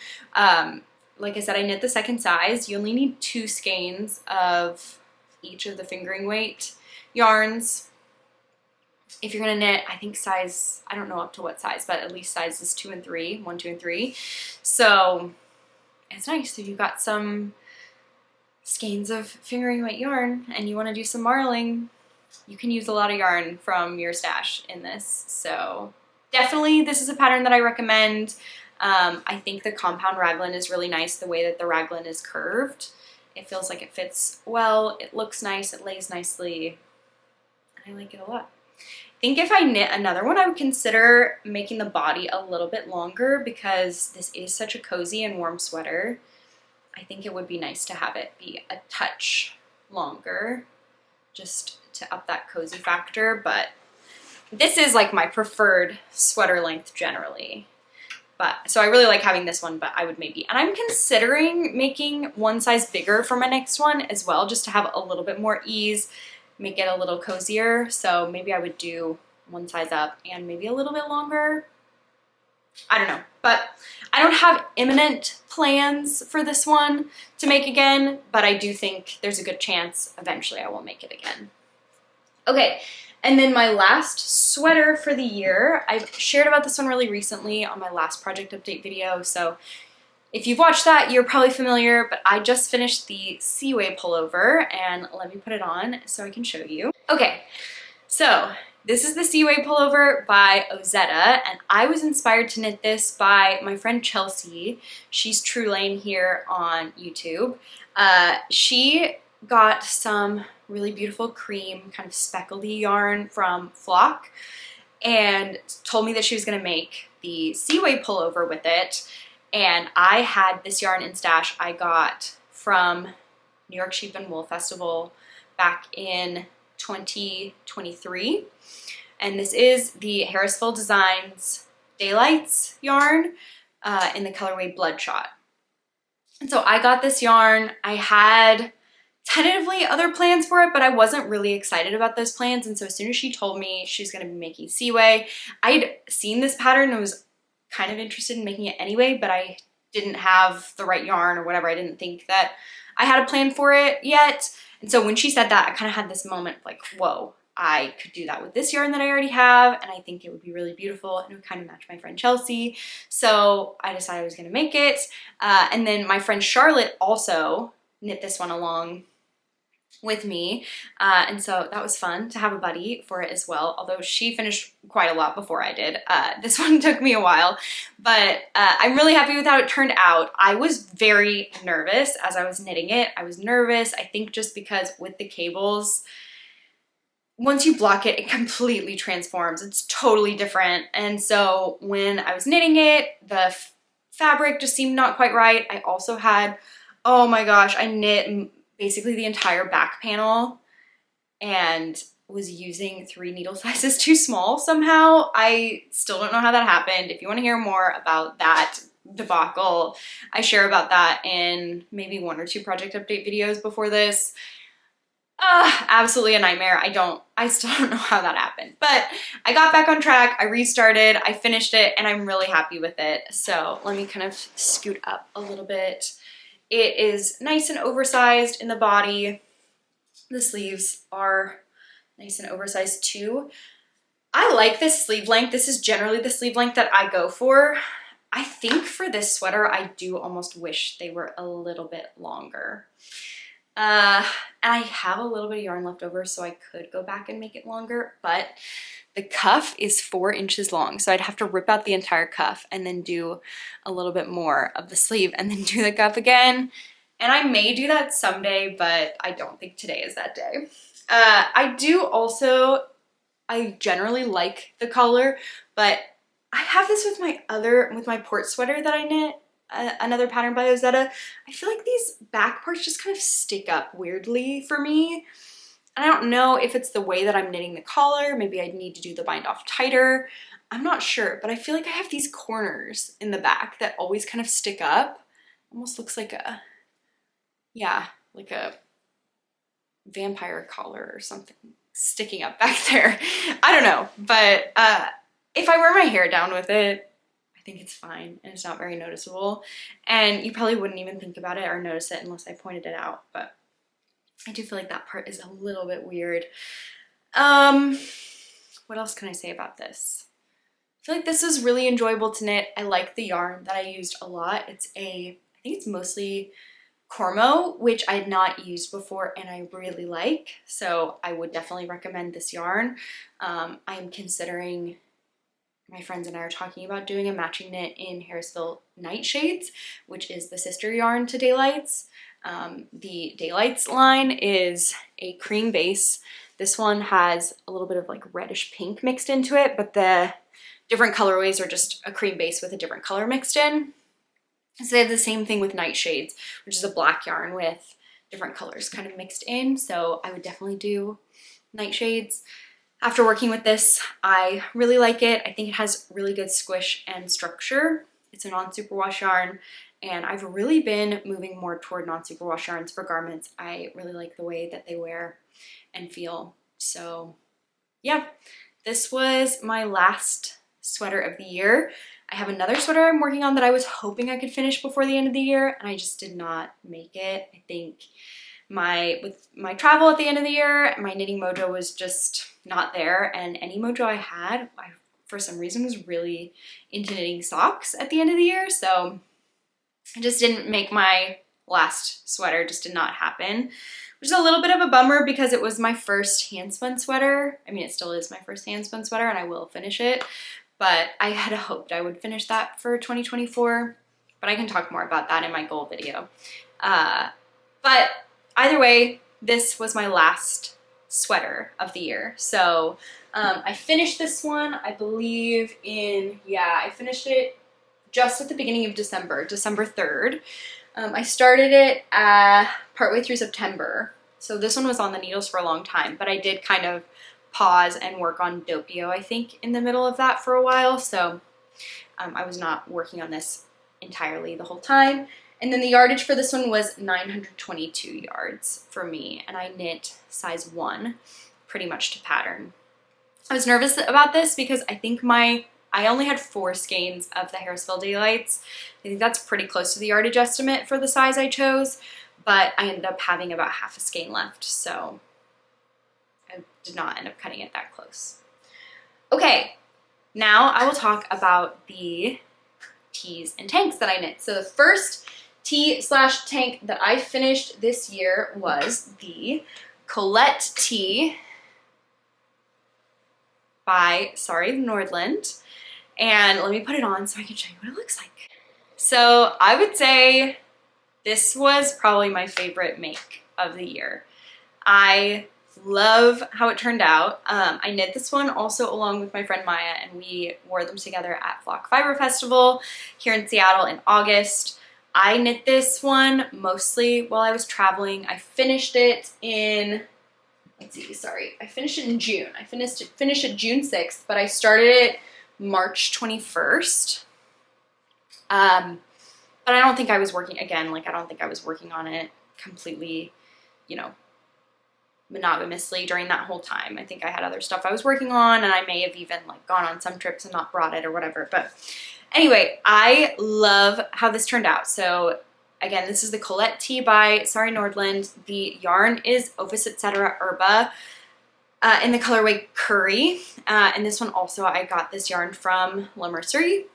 like I said, I knit the second size. You only need 2 skeins of each of the fingering weight yarns. If you're gonna knit, I think size, I don't know up to what size, but at least sizes 2 and 3, 1, 2, and 3. So it's nice if you've got some skeins of fingering weight yarn and you want to do some marling, you can use a lot of yarn from your stash in this. So definitely this is a pattern that I recommend. I think the compound raglan is really nice, the way that the raglan is curved. It feels like it fits well, it looks nice, it lays nicely, and I like it a lot. I think if I knit another one, I would consider making the body a little bit longer because this is such a cozy and warm sweater. I think it would be nice to have it be a touch longer just to up that cozy factor, but this is like my preferred sweater length generally. But so I really like having this one, but I would maybe, and I'm considering making one size bigger for my next one as well, just to have a little bit more ease, make it a little cozier. So maybe I would do one size up and maybe a little bit longer. I don't know, but I don't have imminent plans for this one to make again, but I do think there's a good chance eventually I will make it again. Okay, and then my last sweater for the year, I've shared about this one really recently on my last project update video, so if you've watched that, you're probably familiar, but I just finished the Seaway Pullover, and let me put it on so I can show you. Okay, so this is the Seaway Pullover by Ozetta, and I was inspired to knit this by my friend Chelsea. She's True Lane here on YouTube. She got some really beautiful cream, kind of speckledy yarn from Flock, and told me that she was gonna make the Seaway Pullover with it. And I had this yarn in stash I got from New York Sheep and Wool Festival back in 2023. And this is the Harrisville Designs Daylights yarn in the colorway Bloodshot. And so I got this yarn. I had tentatively other plans for it, but I wasn't really excited about those plans. And so as soon as she told me she's gonna be making Seaway, I'd seen this pattern and was kind of interested in making it anyway, but I didn't have the right yarn or whatever. I didn't think that I had a plan for it yet. And so when she said that, I kind of had this moment like, whoa, I could do that with this yarn that I already have, and I think it would be really beautiful and it would kind of match my friend Chelsea. So I decided I was gonna make it. And then my friend Charlotte also knit this one along with me, and so that was fun to have a buddy for it as well, although she finished quite a lot before I did. This one took me a while, but I'm really happy with how it turned out. I was very nervous as I was knitting it. I was nervous, I think just because with the cables, once you block it, it completely transforms. It's totally different. And so when I was knitting it, the fabric just seemed not quite right. I also had, oh my gosh, I knit basically the entire back panel and was using 3 needle sizes too small somehow. I still don't know how that happened. If you want to hear more about that debacle, I share about that in maybe 1 or 2 project update videos before this. Absolutely a nightmare. I still don't know how that happened, but I got back on track. I restarted, I finished it, and I'm really happy with it. So let me kind of scoot up a little bit. It is nice and oversized in the body. The sleeves are nice and oversized too. I like this sleeve length. This is generally the sleeve length that I go for. I think for this sweater, I do almost wish they were a little bit longer. And I have a little bit of yarn left over, so I could go back and make it longer, but the cuff is 4 inches long, so I'd have to rip out the entire cuff and then do a little bit more of the sleeve and then do the cuff again. And I may do that someday, but I don't think today is that day. I generally like the color, but I have this with my port sweater that I knit, another pattern by Ozetta. I feel like these back parts just kind of stick up weirdly for me. I don't know if it's the way that I'm knitting the collar. Maybe I need to do the bind off tighter. I'm not sure, but I feel like I have these corners in the back that always kind of stick up. Almost looks like like a vampire collar or something sticking up back there. I don't know, but if I wear my hair down with it, I think it's fine and it's not very noticeable. And you probably wouldn't even think about it or notice it unless I pointed it out, but I do feel like that part is a little bit weird. What else can I say about this? I feel like this is really enjoyable to knit. I like the yarn that I used a lot. I think it's mostly Cormo, which I had not used before and I really like. So I would definitely recommend this yarn. I'm considering, my friends and I are talking about doing a matching knit in Harrisville Nightshades, which is the sister yarn to Daylights. The Daylights line is a cream base. This one has a little bit of like reddish pink mixed into it, but the different colorways are just a cream base with a different color mixed in. So they have the same thing with Nightshades, which is a black yarn with different colors kind of mixed in. So I would definitely do Nightshades. After working with this, I really like it. I think it has really good squish and structure. It's a non-superwash yarn, and I've really been moving more toward non-superwash yarns for garments. I really like the way that they wear and feel. So yeah, this was my last sweater of the year. I have another sweater I'm working on that I was hoping I could finish before the end of the year, and I just did not make it. I think with my travel at the end of the year, my knitting mojo was just not there, and any mojo I had, I for some reason was really into knitting socks at the end of the year, so I just didn't make my last sweater, just did not happen, which is a little bit of a bummer because it was my first hand spun sweater. I mean, it still is my first hand spun sweater and I will finish it, but I had hoped I would finish that for 2024, but I can talk more about that in my goal video. But either way, this was my last sweater of the year. So I finished this one, I believe I finished it just at the beginning of December 3rd. I started it partway through September. So this one was on the needles for a long time, but I did kind of pause and work on Doppio, I think, in the middle of that for a while. So I was not working on this entirely the whole time. And then the yardage for this one was 922 yards for me, and I knit size 1 pretty much to pattern. I was nervous about this because I think I only had 4 skeins of the Harrisville Daylights. I think that's pretty close to the yardage estimate for the size I chose, but I ended up having about half a skein left, so I did not end up cutting it that close. Okay, now I will talk about the tees and tanks that I knit. So the first tee/tank that I finished this year was the Colette Tee by Nordland. And let me put it on so I can show you what it looks like. So I would say this was probably my favorite make of the year. I love how it turned out. I knit this one also along with my friend Maya, and we wore them together at Flock Fiber Festival here in Seattle in August. I knit this one mostly while I was traveling. I finished it in, I finished it in June. I finished it June 6th, but I started it March 21st. But I don't think I was working, again, like I don't think I was working on it completely, you know, monogamously during that whole time. I think I had other stuff I was working on, and I may have even like gone on some trips and not brought it or whatever. But anyway, I love how this turned out. So again, this is the Colette Tee by Nordland. The yarn is Opus Etc. Herba in the colorway Curry. And this one also, I got this yarn from La Mercerie.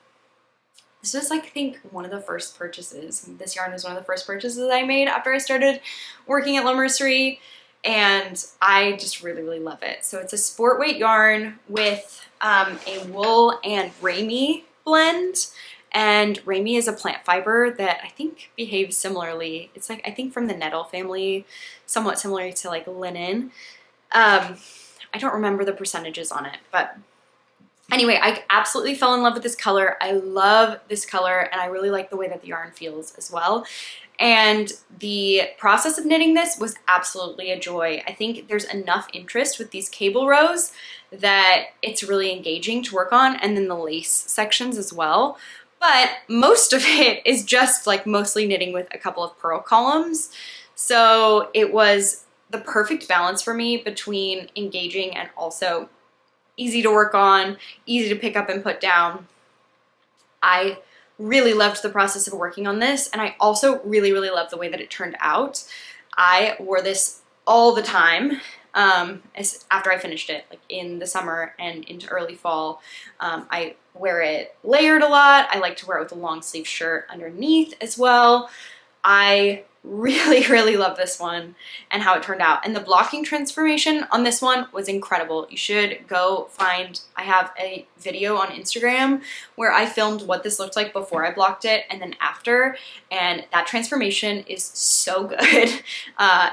This was like, I think, one of the first purchases. This yarn was one of the first purchases I made after I started working at La Mercerie, and I just really, really love it. So it's a sport weight yarn with a wool and ramie blend, and ramie is a plant fiber that I think behaves similarly. It's like, I think from the nettle family, somewhat similar to like linen. I don't remember the percentages on it, but anyway, I absolutely fell in love with this color. I love this color, and I really like the way that the yarn feels as well. And the process of knitting this was absolutely a joy. I think there's enough interest with these cable rows that it's really engaging to work on, and then the lace sections as well. But most of it is just like mostly knitting with a couple of purl columns. So it was the perfect balance for me between engaging and also easy to work on, easy to pick up and put down. I really loved the process of working on this, and I also really, really loved the way that it turned out. I wore this all the time after I finished it, like in the summer and into early fall. I wear it layered a lot. I like to wear it with a long sleeve shirt underneath as well. I really, really love this one and how it turned out. And the blocking transformation on this one was incredible. You should go find, I have a video on Instagram where I filmed what this looked like before I blocked it and then after, and that transformation is so good.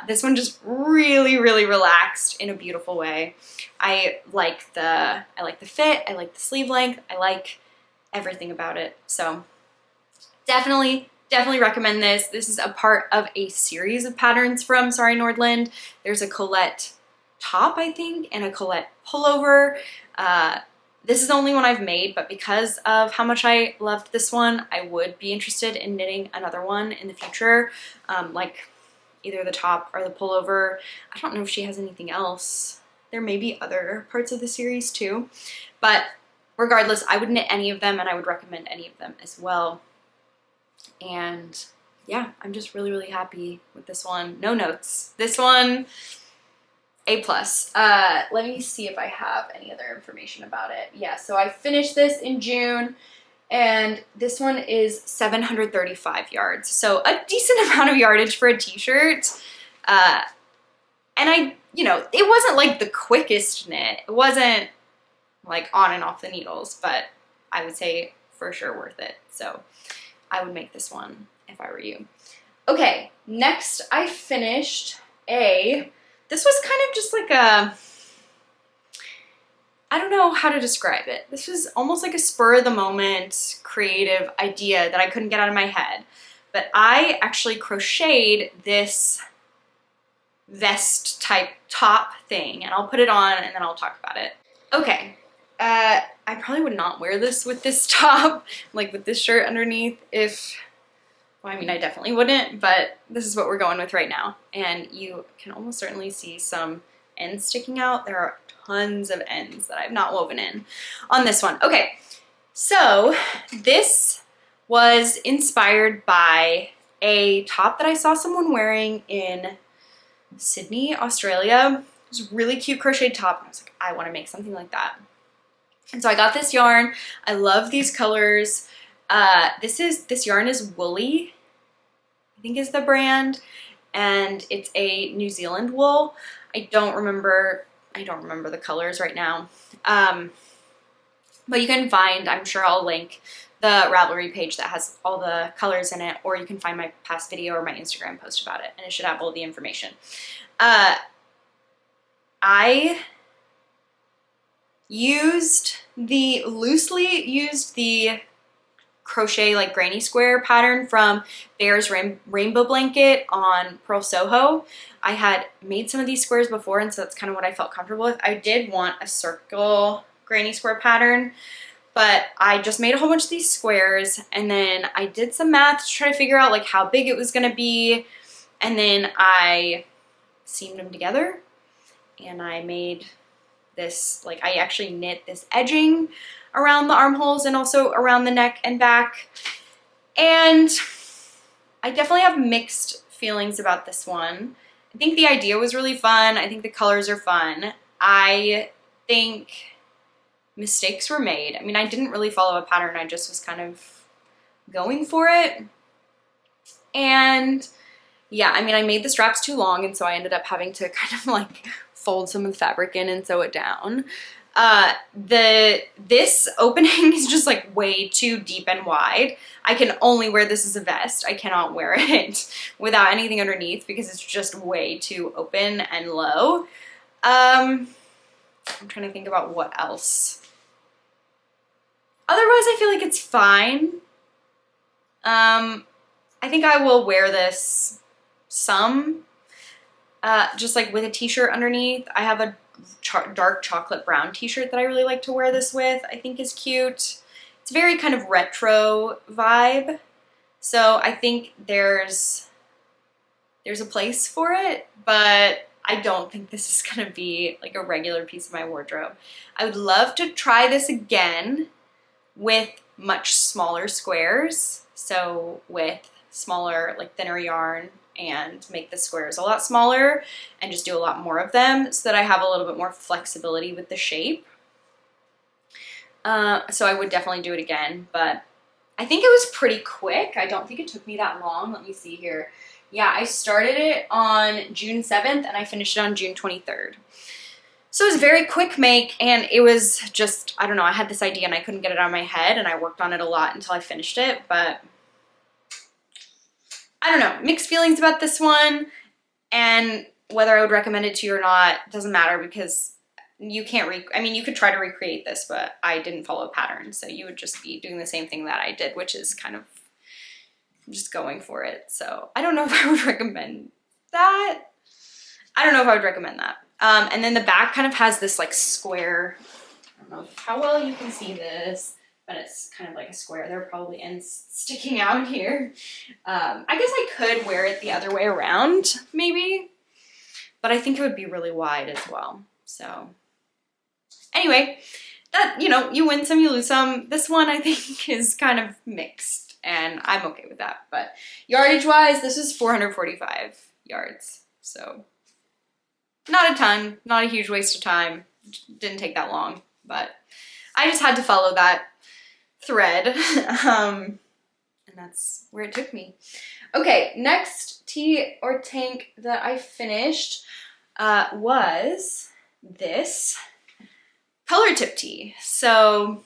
This one just really, really relaxed in a beautiful way. I like the fit, I like the sleeve length, I like everything about it. So definitely recommend this. This is a part of a series of patterns from Nordland. There's a Colette top, I think, and a Colette pullover. This is the only one I've made, but because of how much I loved this one, I would be interested in knitting another one in the future, like either the top or the pullover. I don't know if she has anything else. There may be other parts of the series too, but regardless, I would knit any of them, and I would recommend any of them as well. And yeah, I'm just really, really happy with this one. No notes. This one, A+. Let me see if I have any other information about it. Yeah, so I finished this in June, and this one is 735 yards. So a decent amount of yardage for a t-shirt. And it wasn't like the quickest knit. It wasn't like on and off the needles, but I would say for sure worth it. So I would make this one if I were you. Okay, next I finished this was kind of just like I don't know how to describe it. This was almost like a spur of the moment creative idea that I couldn't get out of my head. But I actually crocheted this vest type top thing, and I'll put it on and then I'll talk about it. Okay, I probably would not wear this with this top, like with this shirt underneath well, I mean, I definitely wouldn't, but this is what we're going with right now. And you can almost certainly see some ends sticking out. There are tons of ends that I've not woven in on this one. Okay, so this was inspired by a top that I saw someone wearing in Sydney, Australia. It was a really cute crocheted top, and I was like, I want to make something like that. And so I got this yarn. I love these colors. This yarn is Woolly, I think is the brand, and it's a New Zealand wool. I don't remember the colors right now. But you can find, I'm sure I'll link the Ravelry page that has all the colors in it, or you can find my past video or my Instagram post about it, and it should have all the information. I loosely used the crochet like granny square pattern from Bear's Rainbow Blanket on Pearl Soho. I had made some of these squares before, and so that's kind of what I felt comfortable with. I did want a circle granny square pattern, but I just made a whole bunch of these squares, and then I did some math to try to figure out like how big it was going to be, and then I seamed them together, and I made this, like I actually knit this edging around the armholes and also around the neck and back. And I definitely have mixed feelings about this one. I think the idea was really fun. I think the colors are fun. I think mistakes were made. I mean, I didn't really follow a pattern. I just was kind of going for it. And yeah, I mean, I made the straps too long, and so I ended up having to kind of like fold some of the fabric in and sew it down. This opening is just like way too deep and wide. I can only wear this as a vest. I cannot wear it without anything underneath because it's just way too open and low. I'm trying to think about what else. Otherwise, I feel like it's fine. I think I will wear this some, just like with a t-shirt underneath. I have a dark chocolate brown t-shirt that I really like to wear this with. I think is cute. It's very kind of retro vibe. So I think there's a place for it, but I don't think this is gonna be like a regular piece of my wardrobe. I would love to try this again with much smaller squares. So with smaller, like thinner yarn, and make the squares a lot smaller and just do a lot more of them so that I have a little bit more flexibility with the shape. So I would definitely do it again, but I think it was pretty quick. I don't think it took me that long. Let me see here. Yeah, I started it on June 7th and I finished it on June 23rd. So it was a very quick make, and it was just, I don't know, I had this idea and I couldn't get it out of my head, and I worked on it a lot until I finished it, but I don't know, mixed feelings about this one, and whether I would recommend it to you or not doesn't matter because you can't I mean, you could try to recreate this, but I didn't follow a pattern, so you would just be doing the same thing that I did, which is kind of just going for it. So I don't know if I would recommend that. And then the back kind of has this like square, I don't know how well you can see this, but it's kind of like a square. There are probably ends sticking out here. I guess I could wear it the other way around, maybe, but I think it would be really wide as well. So anyway, that, you know, you win some, you lose some. This one I think is kind of mixed, and I'm okay with that. But yardage wise, this is 445 yards. So not a ton, not a huge waste of time. Didn't take that long, but I just had to follow that thread. And that's where it took me. Okay, next tee or tank that I finished was this color tip tee. So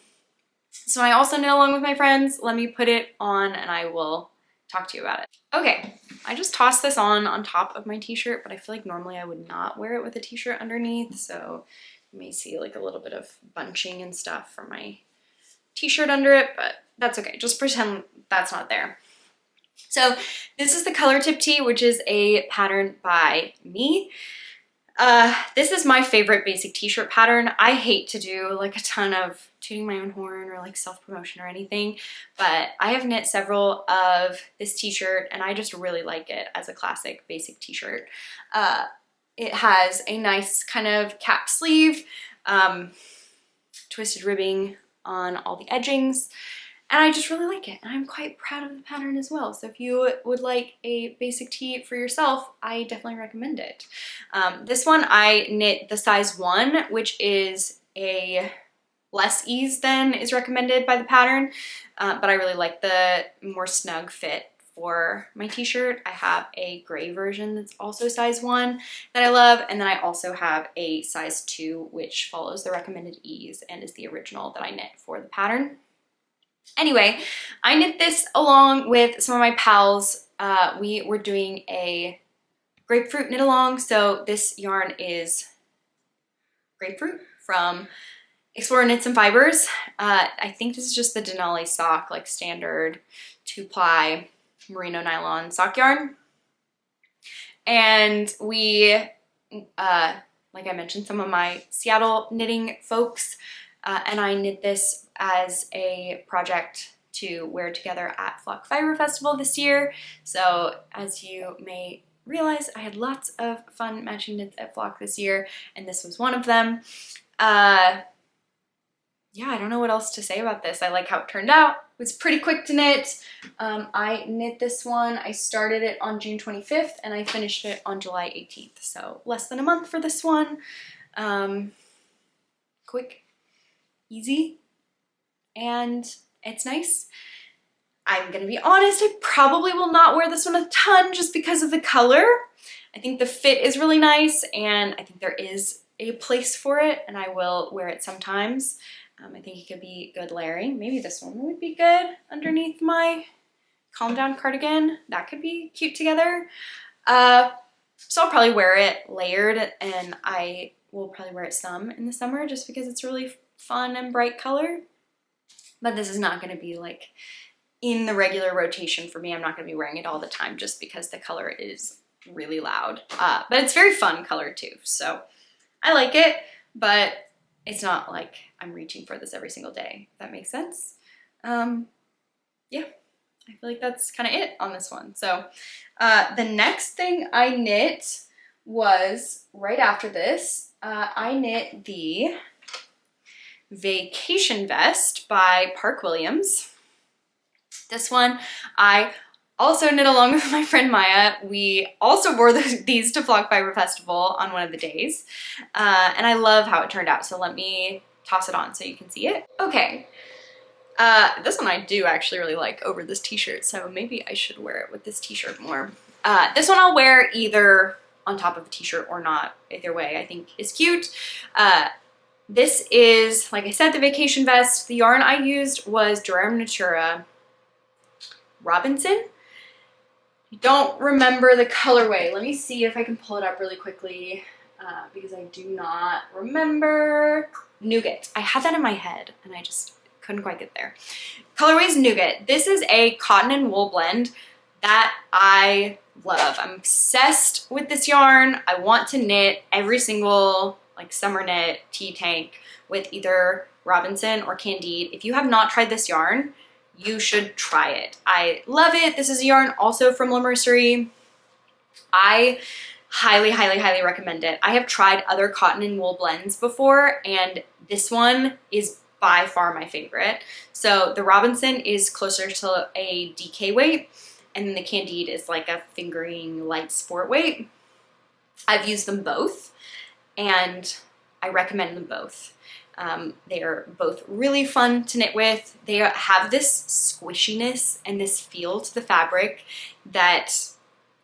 I also knit along with my friends. Let me put it on and I will talk to you about it. Okay, I just tossed this on top of my t-shirt, but I feel like normally I would not wear it with a t-shirt underneath. So you may see like a little bit of bunching and stuff from my t-shirt under it, but that's okay. Just pretend that's not there. So this is the color tip tee, which is a pattern by me. This is my favorite basic t-shirt pattern. I hate to do like a ton of tooting my own horn or like self-promotion or anything, but I have knit several of this t-shirt and I just really like it as a classic basic t-shirt. It has a nice kind of cap sleeve, twisted ribbing on all the edgings, and I just really like it, and I'm quite proud of the pattern as well. So if you would like a basic tee for yourself, I definitely recommend it. This one I knit the size 1, which is a less ease than is recommended by the pattern, but I really like the more snug fit for my t-shirt. I have a gray version that's also size 1 that I love, and then I also have a size 2 which follows the recommended ease and is the original that I knit for the pattern. Anyway, I knit this along with some of my pals. We were doing a grapefruit knit along, so this yarn is grapefruit from Explore Knits and Fibers. I think this is just the Denali sock, like standard 2-ply merino nylon sock yarn. And we, like I mentioned, some of my Seattle knitting folks, and I knit this as a project to wear together at Flock Fiber Festival this year. So as you may realize, I had lots of fun matching knits at Flock this year, and this was one of them. Yeah, I don't know what else to say about this. I like how it turned out. It was pretty quick to knit. I knit this one. I started it on June 25th and I finished it on July 18th. So less than a month for this one. Quick, easy, and it's nice. I'm gonna be honest, I probably will not wear this one a ton just because of the color. I think the fit is really nice and I think there is a place for it and I will wear it sometimes. I think it could be good layering. Maybe this one would be good underneath my Calm Down cardigan. That could be cute together. So I'll probably wear it layered, and I will probably wear it some in the summer just because it's really fun and bright color. But this is not going to be like in the regular rotation for me. I'm not going to be wearing it all the time just because the color is really loud. But it's very fun color too. So I like it, but it's not like I'm reaching for this every single day, if that makes sense. Yeah, I feel like that's kind of it on this one. So the next thing I knit was right after this. I knit the Vacation Vest by Park Williams. This one I also knit along with my friend Maya. We also wore these to Flock Fiber Festival on one of the days. And I love how it turned out. So let me toss it on so you can see it. Okay. This one I do actually really like over this t-shirt. So maybe I should wear it with this t-shirt more. This one I'll wear either on top of a t-shirt or not. Either way, I think is cute. This is, like I said, the Vacation Vest. The yarn I used was Durham Natura Robinson. I don't remember the colorway. Let me see if I can pull it up really quickly because I do not remember. Nougat. I had that in my head and I just couldn't quite get there. Colorway is Nougat. This is a cotton and wool blend that I love. I'm obsessed with this yarn. I want to knit every single like summer knit tea tank with either Robinson or Candide. If you have not tried this yarn, you should try it. I love it. This is a yarn also from La Mercerie. I highly, highly, highly recommend it. I have tried other cotton and wool blends before, and this one is by far my favorite. So the Robinson is closer to a DK weight, and then the Candide is like a fingering light sport weight. I've used them both, and I recommend them both. They are both really fun to knit with. They have this squishiness and this feel to the fabric that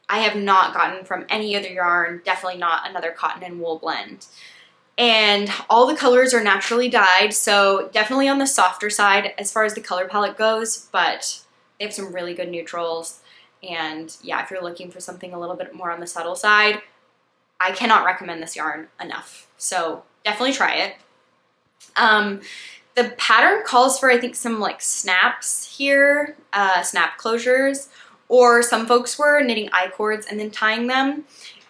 I have not gotten from any other yarn, definitely not another cotton and wool blend. And all the colors are naturally dyed, so definitely on the softer side as far as the color palette goes, but they have some really good neutrals. And yeah, if you're looking for something a little bit more on the subtle side, I cannot recommend this yarn enough. So definitely try it. The pattern calls for, I think, some like snaps here, snap closures, or some folks were knitting I-cords and then tying them.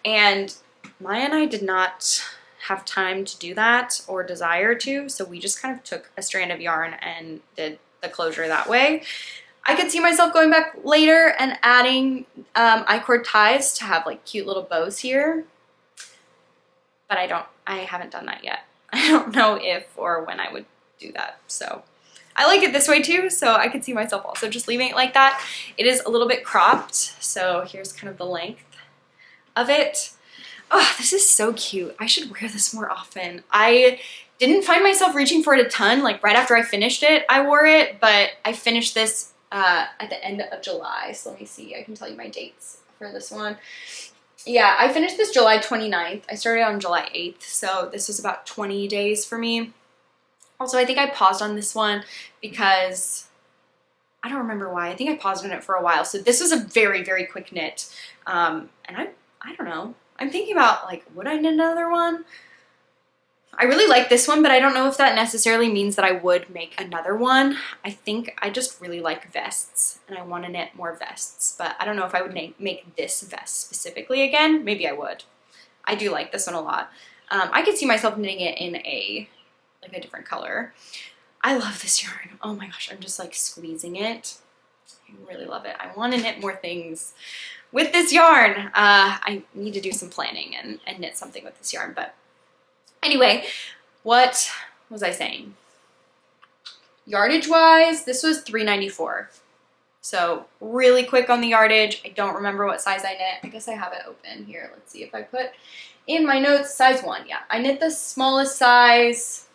And Maya and I did not have time to do that or desire to, so we just kind of took a strand of yarn and did the closure that way. I could see myself going back later and adding I-cord ties to have like cute little bows here, but I haven't done that yet. I don't know if or when I would do that. So I like it this way too, so I could see myself also just leaving it like that. It is a little bit cropped, so here's kind of the length of it. Oh, this is so cute. I should wear this more often. I didn't find myself reaching for it a ton. Like right after I finished it, I wore it, but I finished this at the end of July. So let me see, I can tell you my dates for this one. Yeah, I finished this July 29th. I started on July 8th, so this was about 20 days for me. Also, I think I paused on this one because I don't remember why. I think I paused on it for a while. So this was a very, very quick knit. And I don't know. I'm thinking about like, would I knit another one? I really like this one, but I don't know if that necessarily means that I would make another one. I think I just really like vests and I want to knit more vests, but I don't know if I would make this vest specifically again. Maybe I would. I do like this one a lot. I could see myself knitting it in a different color. I love this yarn. Oh my gosh, I'm just like squeezing it. I really love it. I want to knit more things with this yarn. I need to do some planning and knit something with this yarn, but anyway, what was I saying? Yardage wise, this was $3.94. So really quick on the yardage. I don't remember what size I knit. I guess I have it open here. Let's see if I put in my notes size 1. Yeah, I knit the smallest size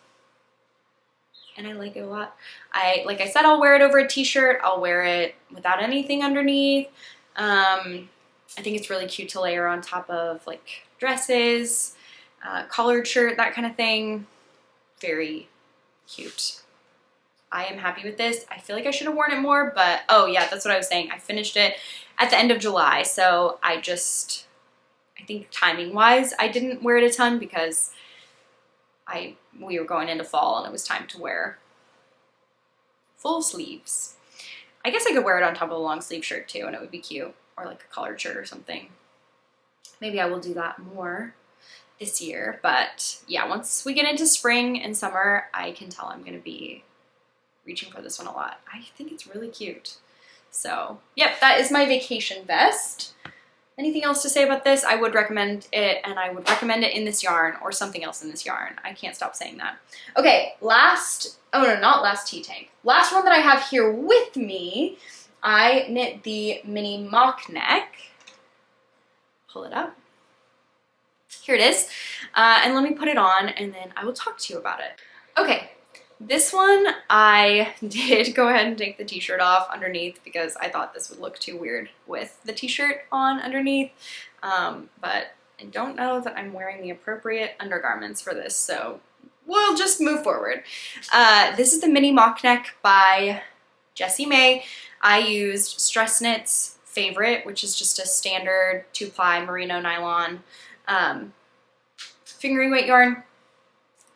and I like it a lot. Like I said, I'll wear it over a t-shirt. I'll wear it without anything underneath. I think it's really cute to layer on top of like dresses, collared shirt, that kind of thing. Very cute. I am happy with this. I feel like I should have worn it more, but oh yeah, that's what I was saying. I finished it at the end of July, so I think timing wise, I didn't wear it a ton because we were going into fall and it was time to wear full sleeves. I guess I could wear it on top of a long sleeve shirt too and it would be cute, or like a collared shirt or something. Maybe I will do that more this year, but yeah, once we get into spring and summer, I can tell I'm gonna be reaching for this one a lot. I think it's really cute. So yep, that is my vacation vest. Anything else to say about this? I would recommend it, and I would recommend it in this yarn or something else in this yarn. I can't stop saying that. Okay, not last tea tank. Last one that I have here with me, I knit the mini mock neck. Pull it up. Here it is. And let me put it on and then I will talk to you about it. Okay, this one I did go ahead and take the t-shirt off underneath because I thought this would look too weird with the t-shirt on underneath. But I don't know that I'm wearing the appropriate undergarments for this, so we'll just move forward. This is the mini mock neck by Jessie May. I used Stress Knit's favorite, which is just a standard 2-ply merino nylon fingering weight yarn,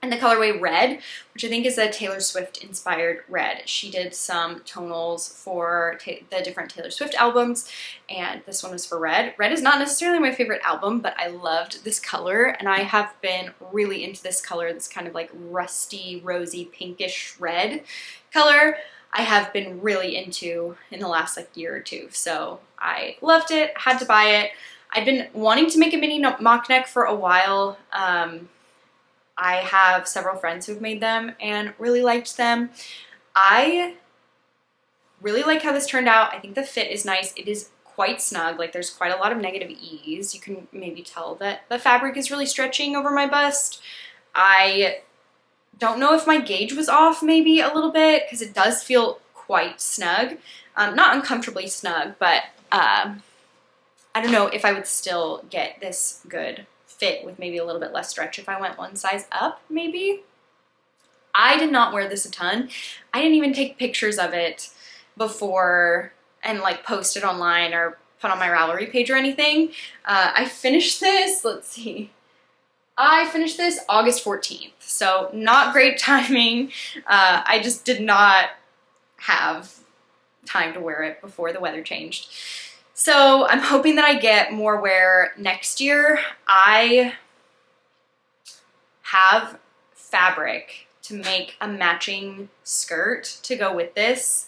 and the colorway Red, which I think is a Taylor Swift inspired red. She did some tonals for the different Taylor Swift albums, and this one was for Red. Red is not necessarily my favorite album, but I loved this color, and I have been really into this color, this kind of like rusty, rosy, pinkish red color. I have been really into in the last like year or two, so I loved it, had to buy it. I've been wanting to make a mini mock neck for a while. I have several friends who've made them and really liked them. I really like how this turned out. I think the fit is nice. It is quite snug. Like there's quite a lot of negative ease. You can maybe tell that the fabric is really stretching over my bust. I don't know if my gauge was off maybe a little bit because it does feel quite snug. Not uncomfortably snug, but I don't know if I would still get this good fit with maybe a little bit less stretch if I went one size up, maybe. I did not wear this a ton. I didn't even take pictures of it before and like post it online or put on my Ravelry page or anything. I finished this, let's see. I finished this August 14th, so not great timing. I just did not have time to wear it before the weather changed. So I'm hoping that I get more wear next year. I have fabric to make a matching skirt to go with this,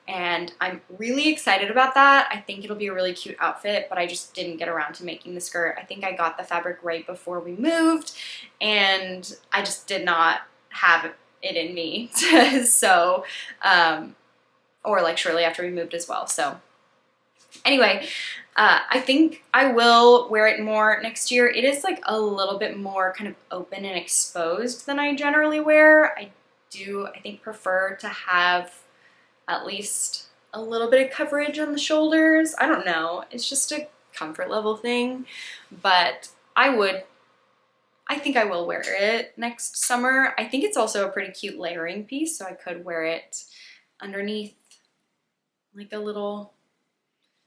and I'm really excited about that. I think it'll be a really cute outfit, but I just didn't get around to making the skirt. I think I got the fabric right before we moved, and I just did not have it in me to sew, or like shortly after we moved as well. So anyway, I think I will wear it more next year. It is like a little bit more kind of open and exposed than I generally wear. I think, prefer to have at least a little bit of coverage on the shoulders. I don't know. It's just a comfort level thing, but I think I will wear it next summer. I think it's also a pretty cute layering piece, so I could wear it underneath like a little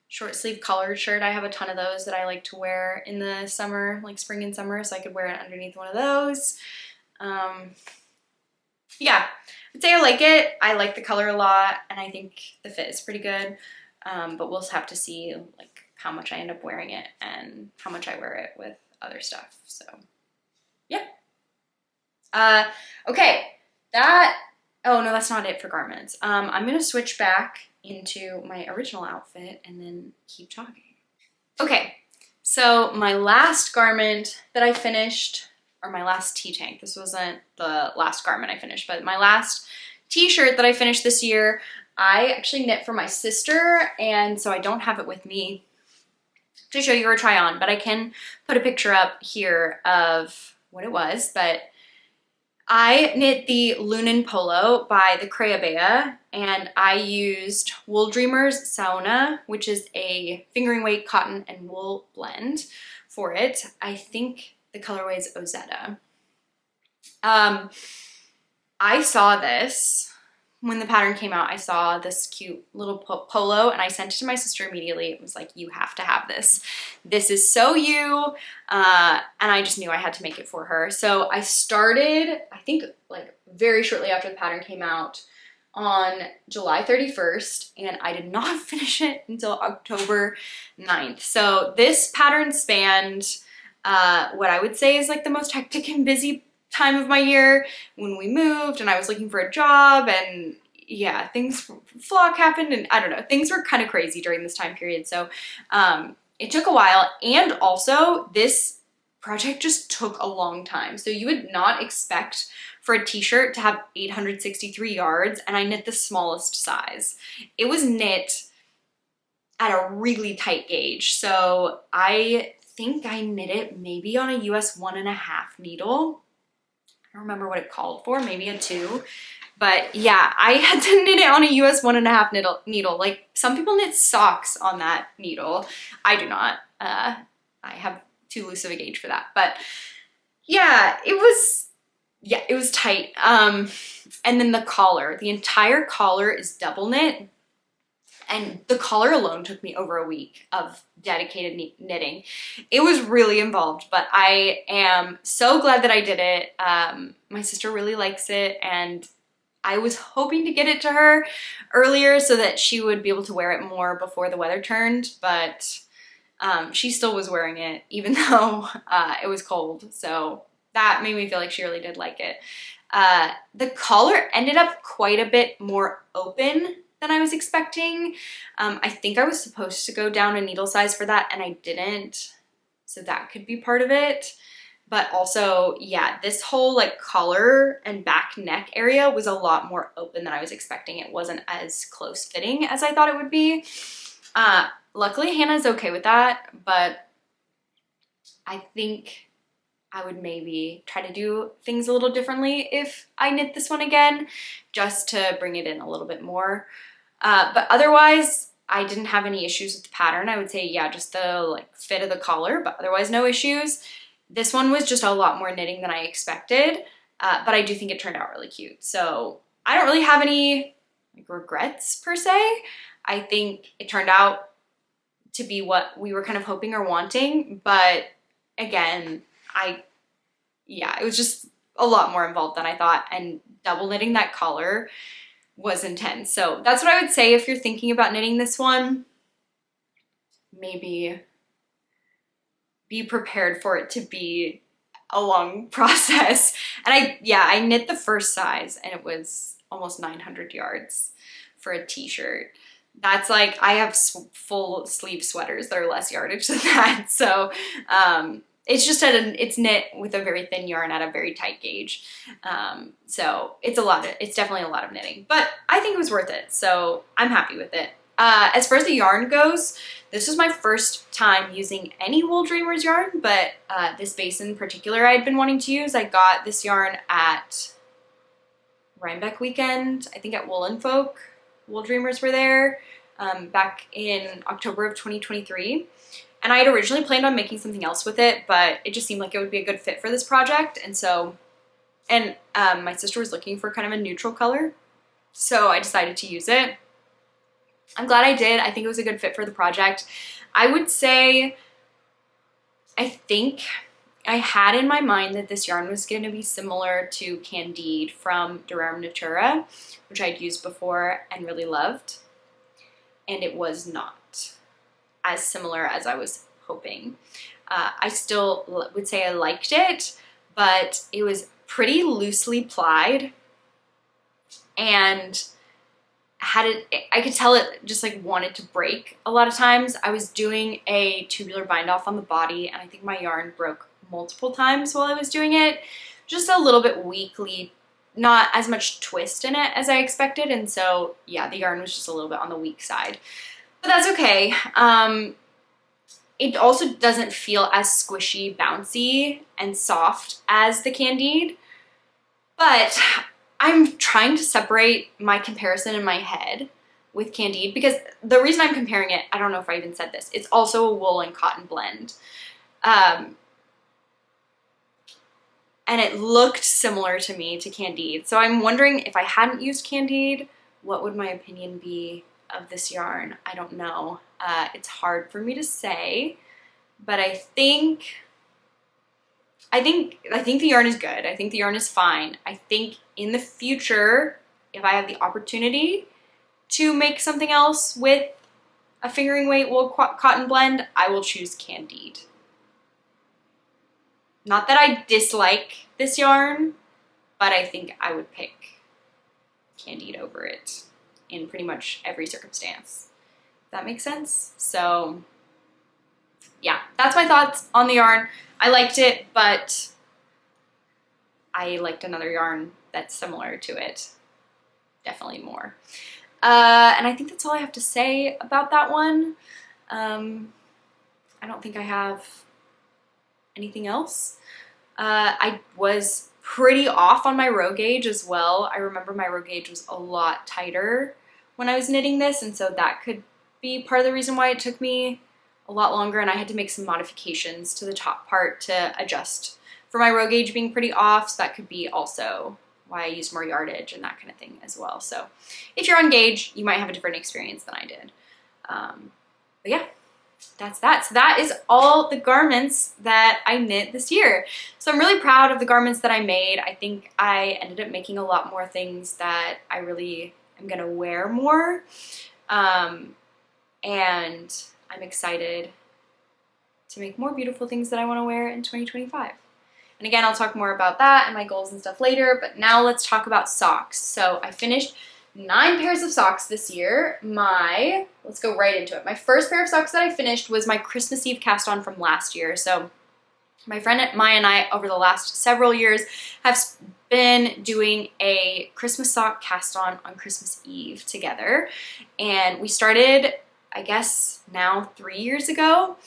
short sleeve collared shirt. I have a ton of those that I like to wear in the summer, like spring and summer, so I could wear it underneath one of those. Yeah, I'd say I like it. I like the color a lot, and I think the fit is pretty good, but we'll have to see like how much I end up wearing it and how much I wear it with other stuff, so yeah. Okay, oh no, that's not it for garments. I'm gonna switch back into my original outfit and then keep talking. Okay, so my last garment that I finished, or my last tea tank, this wasn't the last garment I finished, but my last t-shirt that I finished this year, I actually knit for my sister, and so I don't have it with me to show you or try on, but I can put a picture up here of what it was. But I knit the Lunan Polo by the Creabea, and I used Wool Dreamers Sauna, which is a fingering weight cotton and wool blend for it. I think the colorway is Ozetta. I saw this when the pattern came out. I saw this cute little polo, and I sent it to my sister immediately. It was like, you have to have this. This is so you. And I just knew I had to make it for her. So I started, I think like very shortly after the pattern came out on July 31st, and I did not finish it until October 9th. So this pattern spanned what I would say is like the most hectic and busy time of my year, when we moved and I was looking for a job, and yeah, flock happened, and I don't know, things were kind of crazy during this time period. So it took a while, and also this project just took a long time. So you would not expect for a t-shirt to have 863 yards, and I knit the smallest size. It was knit at a really tight gauge. So I think I knit it maybe on a US 1.5 needle. I don't remember what it called for, maybe a 2. But yeah, I had to knit it on a US 1.5 needle. Like, some people knit socks on that needle. I do not. I have too loose of a gauge for that. But yeah, it was tight. And then the collar, the entire collar is double knit. And the collar alone took me over a week of dedicated knitting. It was really involved, but I am so glad that I did it. My sister really likes it, and I was hoping to get it to her earlier so that she would be able to wear it more before the weather turned, but she still was wearing it even though it was cold. So that made me feel like she really did like it. The collar ended up quite a bit more open than I was expecting. I think I was supposed to go down a needle size for that, and I didn't, so that could be part of it. But also, yeah, this whole like collar and back neck area was a lot more open than I was expecting. It wasn't as close fitting as I thought it would be. Luckily, Hannah's okay with that, but I think I would maybe try to do things a little differently if I knit this one again, just to bring it in a little bit more. But otherwise, I didn't have any issues with the pattern. I would say, yeah, just the like fit of the collar, but otherwise no issues. This one was just a lot more knitting than I expected, but I do think it turned out really cute. So I don't really have any like regrets per se. I think it turned out to be what we were kind of hoping or wanting, but again, it was just a lot more involved than I thought, and double knitting that collar was intense. So that's what I would say if you're thinking about knitting this one. Maybe be prepared for it to be a long process. And I knit the first size and it was almost 900 yards for a t-shirt. That's like, I have full sleeve sweaters that are less yardage than that. So it's just it's knit with a very thin yarn at a very tight gauge. So it's definitely a lot of knitting, but I think it was worth it. So I'm happy with it. As far as the yarn goes, this was my first time using any Wool Dreamers yarn, but this base in particular I had been wanting to use. I got this yarn at Rhinebeck weekend, I think at Woolen Folk. Wool Dreamers were there back in October of 2023. And I had originally planned on making something else with it, but it just seemed like it would be a good fit for this project. And so, my sister was looking for kind of a neutral color, so I decided to use it. I'm glad I did. I think it was a good fit for the project. I would say, I think I had in my mind that this yarn was going to be similar to Candide from Durare Natura, which I'd used before and really loved. And it was not as similar as I was hoping. I still would say I liked it, but it was pretty loosely plied, and I could tell it just like wanted to break a lot of times. I was doing a tubular bind off on the body, and I think my yarn broke multiple times while I was doing it. Just a little bit weakly, not as much twist in it as I expected, and so yeah, the yarn was just a little bit on the weak side. But that's okay. It also doesn't feel as squishy, bouncy, and soft as the Candide, but I'm trying to separate my comparison in my head with Candide because the reason I'm comparing it, I don't know if I even said this, it's also a wool and cotton blend. And it looked similar to me to Candide. So I'm wondering if I hadn't used Candide, what would my opinion be of this yarn? I don't know. It's hard for me to say, but I think the yarn is good. I think the yarn is fine. I think in the future, if I have the opportunity to make something else with a fingering weight wool cotton blend, I will choose Candide. Not that I dislike this yarn, but I think I would pick Candide over it in pretty much every circumstance. If that makes sense? So yeah, that's my thoughts on the yarn. I liked it, but I liked another yarn that's similar to it definitely more. And I think that's all I have to say about that one. I don't think I have anything else. I was pretty off on my row gauge as well. I remember my row gauge was a lot tighter when I was knitting this, and so that could be part of the reason why it took me a lot longer, and I had to make some modifications to the top part to adjust for my row gauge being pretty off, so that could be also why I used more yardage and that kind of thing as well. So if you're on gauge, you might have a different experience than I did. But yeah, that's that. So that is all the garments that I knit this year. So I'm really proud of the garments that I made. I think I ended up making a lot more things that I really am gonna wear more. And I'm excited to make more beautiful things that I want to wear in 2025. And again, I'll talk more about that and my goals and stuff later, but now let's talk about socks. So I finished 9 pairs of socks this year. Let's go right into it. My first pair of socks that I finished was my Christmas Eve cast on from last year. So My friend Maya and I, over the last several years, have been doing a Christmas sock cast on Christmas Eve together. And we started, I guess, now 3 years ago.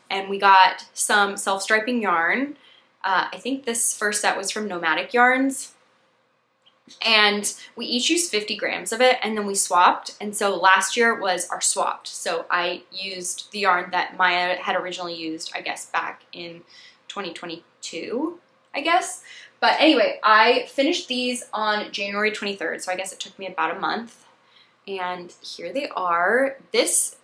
And we got some self-striping yarn. I think this first set was from Nomadic Yarns. And we each used 50 grams of it, and then we swapped. And so last year was our swapped. So I used the yarn that Maya had originally used, I guess, back in 2022, I guess. But anyway, I finished these on January 23rd, so I guess it took me about a month. And here they are. This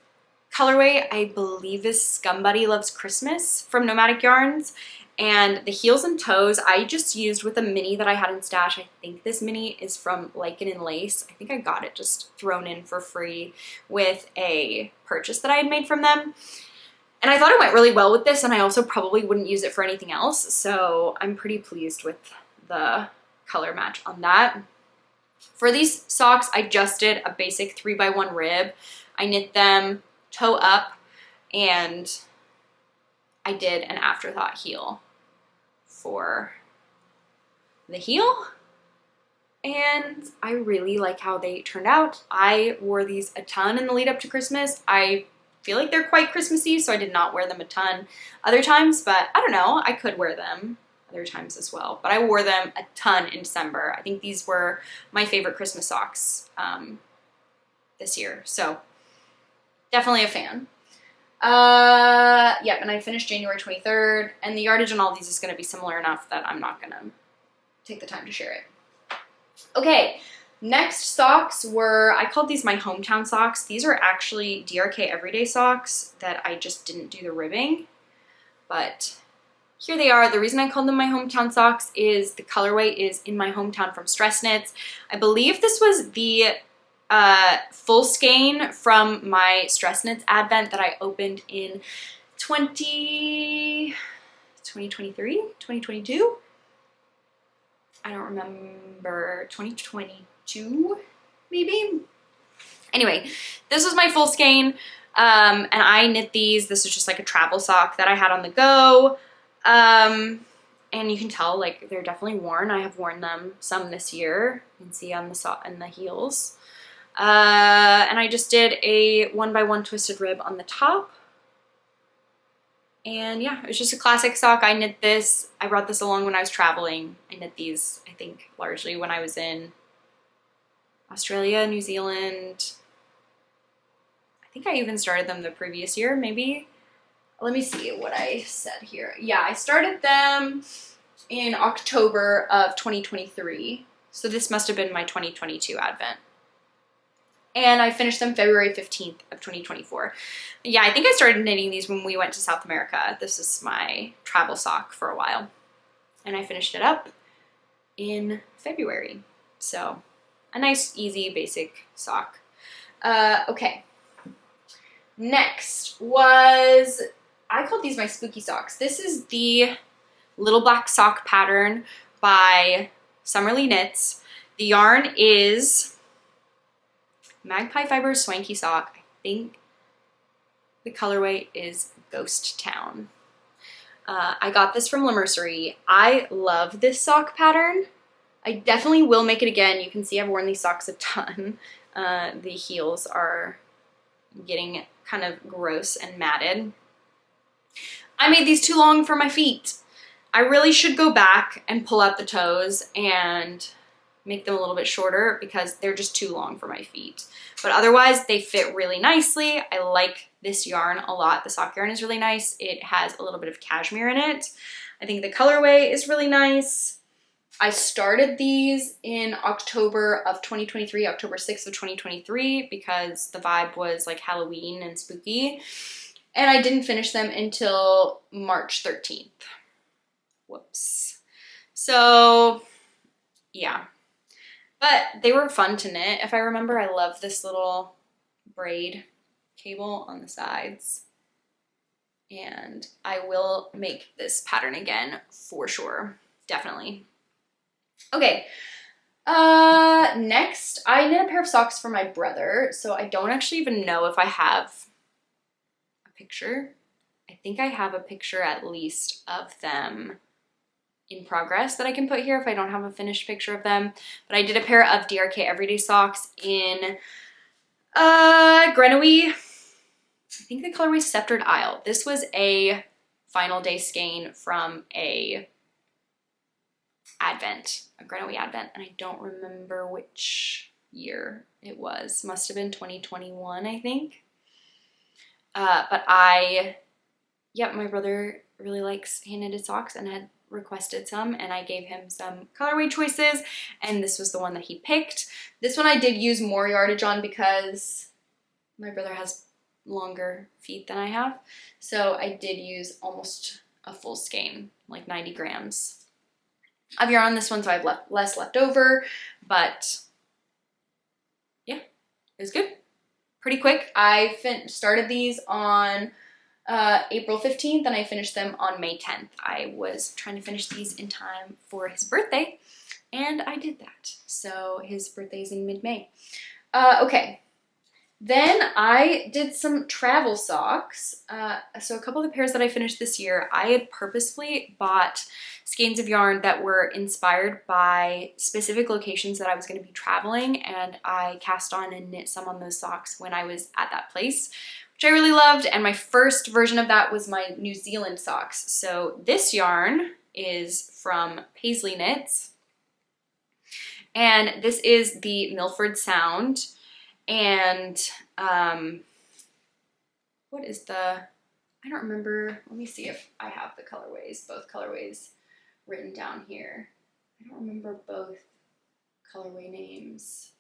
colorway, I believe, is Scum Buddy Loves Christmas from Nomadic Yarns. And the heels and toes I just used with a mini that I had in stash. I think this mini is from Lichen and Lace. I think I got it just thrown in for free with a purchase that I had made from them. And I thought it went really well with this, and I also probably wouldn't use it for anything else. So I'm pretty pleased with the color match on that. For these socks, I just did a basic 3x1 rib. I knit them toe up, and I did an afterthought heel for the heel. And I really like how they turned out. I wore these a ton in the lead up to Christmas. I feel like they're quite Christmassy, so I did not wear them a ton other times, but I don't know, I could wear them other times as well. But I wore them a ton in December. I think these were my favorite Christmas socks this year, so definitely a fan. Yeah, and I finished January 23rd, and the yardage on all these is going to be similar enough that I'm not going to take the time to share it. Okay. Next socks were, I called these my hometown socks. These are actually DRK Everyday socks that I just didn't do the ribbing, but here they are. The reason I called them my hometown socks is the colorway is In My Hometown from Stress Knits. I believe this was the full skein from my Stress Knits advent that I opened in 2023, 2022? I don't remember, 2022 maybe? Anyway, this was my full skein, and I knit these. This is just like a travel sock that I had on the go, and you can tell like they're definitely worn. I have worn them some this year. You can see on the sock and the heels, and I just did a 1x1 twisted rib on the top. And yeah, it was just a classic sock. I knit this. I brought this along when I was traveling. I knit these, I think, largely when I was in Australia, New Zealand. I think I even started them the previous year, maybe. Let me see what I said here. Yeah, I started them in October of 2023. So this must have been my 2022 advent. And I finished them February 15th of 2024. Yeah, I think I started knitting these when we went to South America. This is my travel sock for a while. And I finished it up in February. So a nice, easy, basic sock. Okay. Next was, I called these my spooky socks. This is the Little Black Sock pattern by Summerly Knits. The yarn is Magpie Fiber Swanky Sock. I think the colorway is Ghost Town. I got this from La Mercerie. I love this sock pattern. I definitely will make it again. You can see I've worn these socks a ton. The heels are getting kind of gross and matted. I made these too long for my feet. I really should go back and pull out the toes and make them a little bit shorter because they're just too long for my feet. But otherwise, they fit really nicely. I like this yarn a lot. The sock yarn is really nice. It has a little bit of cashmere in it. I think the colorway is really nice. I started these in October of 2023, October 6th of 2023, because the vibe was like Halloween and spooky. And I didn't finish them until March 13th. Whoops. So, yeah. But they were fun to knit. If I remember, I love this little braid cable on the sides. And I will make this pattern again for sure. Definitely. Okay. Next, I knit a pair of socks for my brother. So I don't actually even know if I have a picture. I think I have a picture at least of them in progress that I can put here if I don't have a finished picture of them. But I did a pair of DRK Everyday socks in Grenoy. I think the colorway is Sceptered Isle. This was a final day skein from a Grenoy Advent, and I don't remember which year it was. Must have been 2021, I think. But my brother really likes hand-knitted socks and had requested some, and I gave him some colorway choices, and this was the one that he picked. This one I did use more yardage on because my brother has longer feet than I have, so I did use almost a full skein, like 90 grams of yarn on this one, so I have less left over, but yeah, it was good. Pretty quick. I started these on April 15th and I finished them on May 10th. I was trying to finish these in time for his birthday, and I did that. So his birthday is in mid-May. Okay. Then I did some travel socks. So a couple of the pairs that I finished this year, I had purposefully bought skeins of yarn that were inspired by specific locations that I was going to be traveling, and I cast on and knit some on those socks when I was at that place, which I really loved. And my first version of that was my New Zealand socks. So this yarn is from Paisley Knits, and this is the Milford Sound. And what is I don't remember. Let me see if I have the colorways, both colorways written down here. I don't remember both colorway names.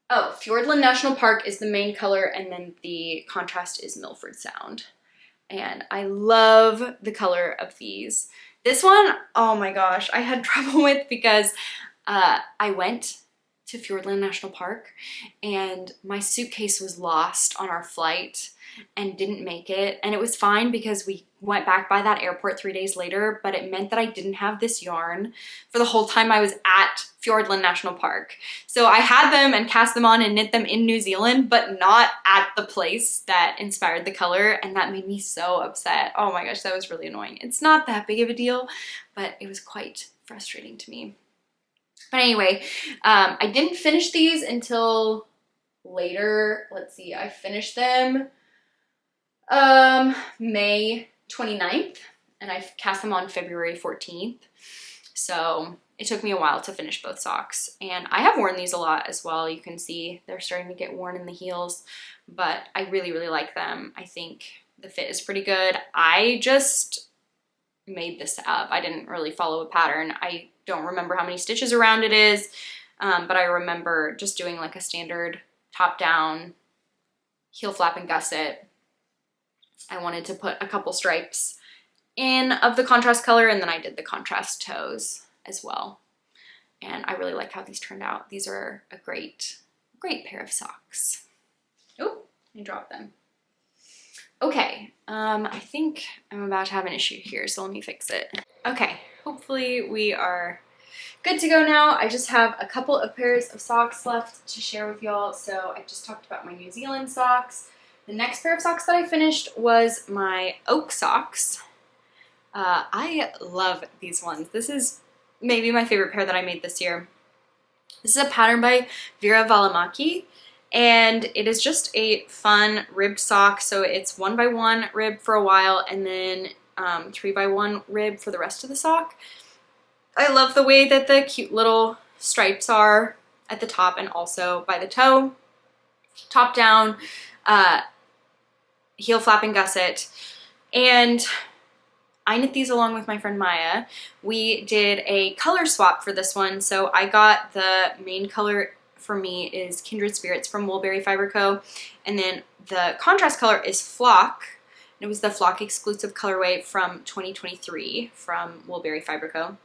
Oh, Fiordland National Park is the main color, and then the contrast is Milford Sound. And I love the color of these. This one, oh my gosh, I had trouble with because I went to Fiordland National Park and my suitcase was lost on our flight and didn't make it. And it was fine because we went back by that airport 3 days later, but it meant that I didn't have this yarn for the whole time I was at Fiordland National Park. So I had them and cast them on and knit them in New Zealand, but not at the place that inspired the color, and that made me so upset. Oh my gosh, that was really annoying. It's not that big of a deal, but it was quite frustrating to me. But anyway, I didn't finish these until later. Let's see, I finished them May 29th, and I cast them on February 14th. So it took me a while to finish both socks. And I have worn these a lot as well. You can see they're starting to get worn in the heels, but I really, really like them. I think the fit is pretty good. I just made this up. I didn't really follow a pattern. I don't remember how many stitches around it is, but I remember just doing like a standard top down heel flap and gusset. I wanted to put a couple stripes in of the contrast color, and then I did the contrast toes as well. And I really like how these turned out. These are a great pair of socks. Oh, I dropped them. Okay, I think I'm about to have an issue here, so let me fix it. Okay, hopefully we are good to go now. I just have a couple of pairs of socks left to share with y'all. So I just talked about my New Zealand socks. The next pair of socks that I finished was my oak socks. I love these ones. This is maybe my favorite pair that I made this year. This is a pattern by Vera Valimaki, and it is just a fun ribbed sock. So it's 1x1 rib for a while, and then 3x1 rib for the rest of the sock. I love the way that the cute little stripes are at the top and also by the toe. Top down, heel flap and gusset. And I knit these along with my friend Maya. We did a color swap for this one. So I got the main color for me is Kindred Spirits from Woolberry Fiber Co. And then the contrast color is Flock. It was the Flock exclusive colorway from 2023 from Woolberry Fiber Co.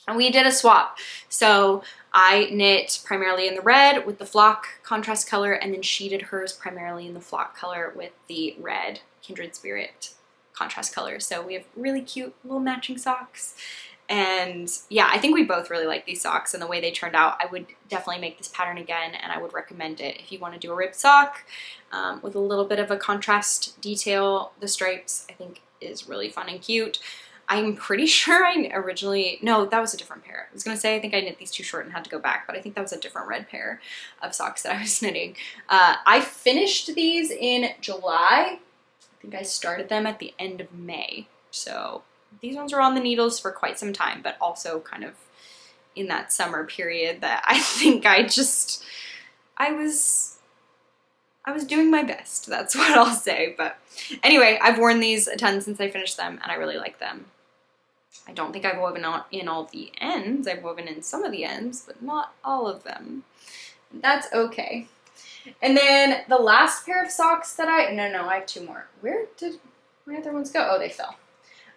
And we did a swap. So I knit primarily in the red with the Flock contrast color, and then she did hers primarily in the Flock color with the red Kindred Spirit contrast color. So we have really cute little matching socks. And yeah, I think we both really like these socks and the way they turned out. I would definitely make this pattern again, and I would recommend it if you want to do a ribbed sock with a little bit of a contrast detail. The stripes, I think, is really fun and cute. I'm pretty sure I originally, no, that was a different pair. I was gonna say I think I knit these too short and had to go back, but I think that was a different red pair of socks that I was knitting. I finished these in July. I think I started them at the end of May. So these ones were on the needles for quite some time, but also kind of in that summer period that I think I was doing my best. That's what I'll say. But anyway, I've worn these a ton since I finished them, and I really like them. I don't think I've woven in all the ends. I've woven in some of the ends, but not all of them. That's okay. And then the last pair of socks that I have two more. Where did my other ones go? Oh, they fell.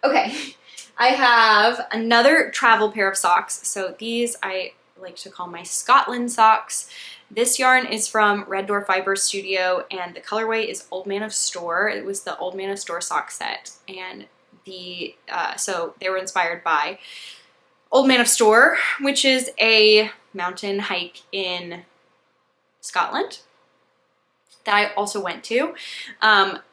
Okay, I have another travel pair of socks. So these I like to call my Scotland socks. This yarn is from Red Door Fiber Studio, and the colorway is Old Man of Store. It was the Old Man of Store sock set, and so they were inspired by Old Man of Store, which is a mountain hike in Scotland that I also went to.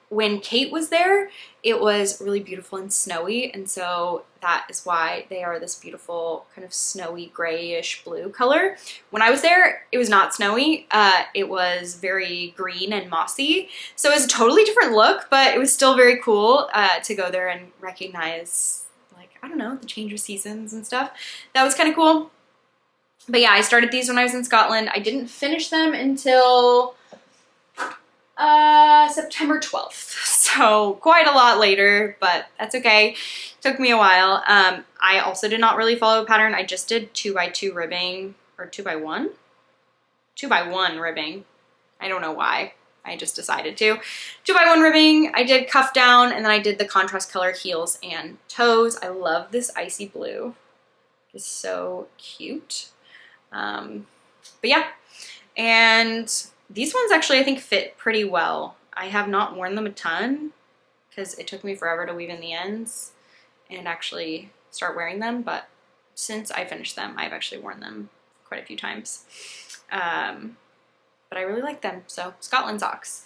When Kate was there, it was really beautiful and snowy, and so that is why they are this beautiful kind of snowy grayish blue color. When I was there, it was not snowy. It was very green and mossy, so it was a totally different look, but it was still very cool to go there and recognize, like, I don't know, the change of seasons and stuff. That was kind of cool. But yeah, I started these when I was in Scotland. I didn't finish them until September 12th, so quite a lot later, but that's okay. Took me a while. I also did not really follow a pattern. I just did 2x2 ribbing, or 2x1? 2x1 ribbing. I don't know why. I just decided to. 2x1 ribbing. I did cuff down, and then I did the contrast color heels and toes. I love this icy blue. It's so cute. But yeah, and these ones actually I think fit pretty well. I have not worn them a ton because it took me forever to weave in the ends and actually start wearing them, but since I finished them, I've actually worn them quite a few times. But I really like them, so Scotland socks.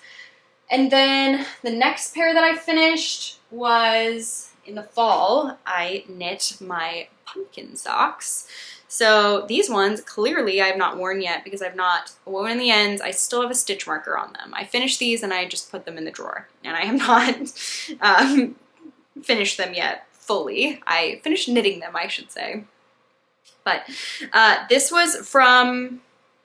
And then the next pair that I finished was in the fall. I knit my pumpkin socks. So these ones, clearly I have not worn yet because I've not woven in the ends. I still have a stitch marker on them. I finished these and I just put them in the drawer, and I have not finished them yet fully. I finished knitting them, I should say. But this was from,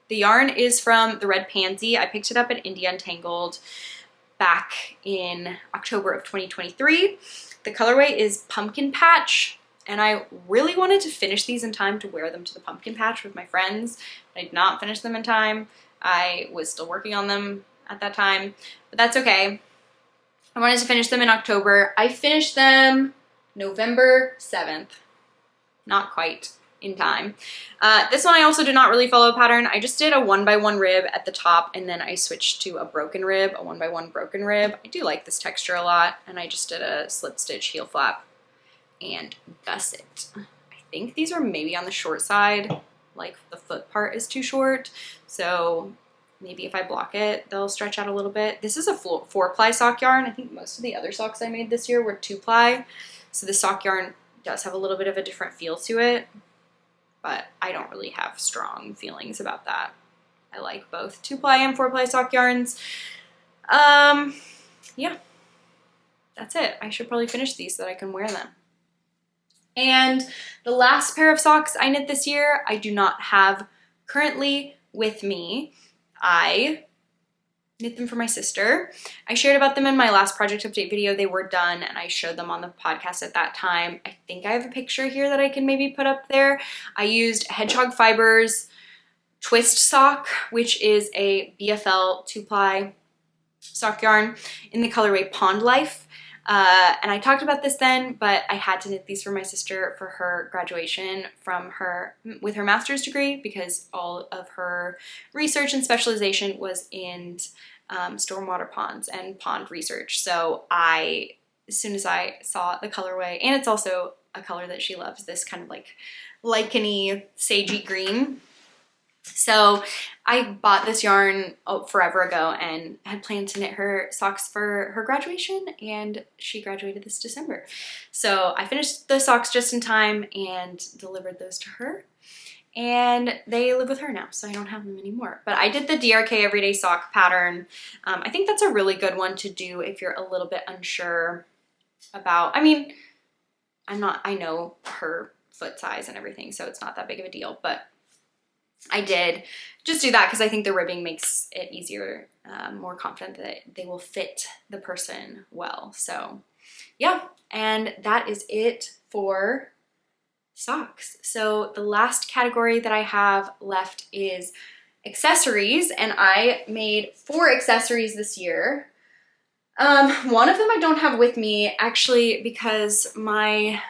the yarn is from the Red Pansy. I picked it up at India Untangled back in October of 2023. The colorway is Pumpkin Patch. And I really wanted to finish these in time to wear them to the pumpkin patch with my friends. I did not finish them in time. I was still working on them at that time, but that's okay. I wanted to finish them in October. I finished them November 7th. Not quite in time. This one I also did not really follow a pattern. I just did a 1x1 rib at the top, and then I switched to a broken rib, a 1x1 broken rib. I do like this texture a lot, and I just did a slip stitch heel flap and gusset. I think these are maybe on the short side, like the foot part is too short, so maybe if I block it, they'll stretch out a little bit. This is a 4-ply sock yarn. I think most of the other socks I made this year were 2-ply, so the sock yarn does have a little bit of a different feel to it, but I don't really have strong feelings about that. I like both 2-ply and 4-ply sock yarns. Yeah, that's it. I should probably finish these so that I can wear them. And the last pair of socks I knit this year, I do not have currently with me. I knit them for my sister. I shared about them in my last project update video. They were done, and I showed them on the podcast at that time. I think I have a picture here that I can maybe put up there. I used Hedgehog Fibers Twist Sock, which is a BFL 2-ply sock yarn in the colorway Pond Life. And I talked about this then, but I had to knit these for my sister for her graduation with her master's degree, because all of her research and specialization was in stormwater ponds and pond research. So as soon as I saw the colorway, and it's also a color that she loves, this kind of like lichen-y, sagey green. So I bought this yarn forever ago and had planned to knit her socks for her graduation, and she graduated this December. So I finished the socks just in time and delivered those to her, and they live with her now, so I don't have them anymore. But I did the DRK Everyday Sock pattern. I think that's a really good one to do if you're a little bit unsure about, I mean, I know her foot size and everything, so it's not that big of a deal, but I did just do that because I think the ribbing makes it easier, more confident that they will fit the person well. So yeah, and that is it for socks. So the last category that I have left is accessories, and I made 4 accessories this year. One of them I don't have with me actually because I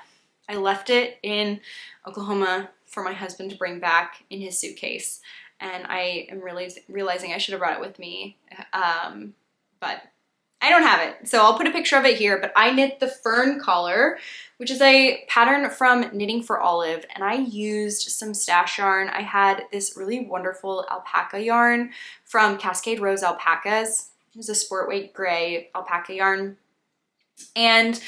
left it in Oklahoma for my husband to bring back in his suitcase, and I am really realizing I should have brought it with me, but I don't have it, so I'll put a picture of it here. But I knit the fern collar, which is a pattern from Knitting for Olive, and I used some stash yarn. I had this really wonderful alpaca yarn from Cascade Rose Alpacas. It was a sport weight gray alpaca yarn, and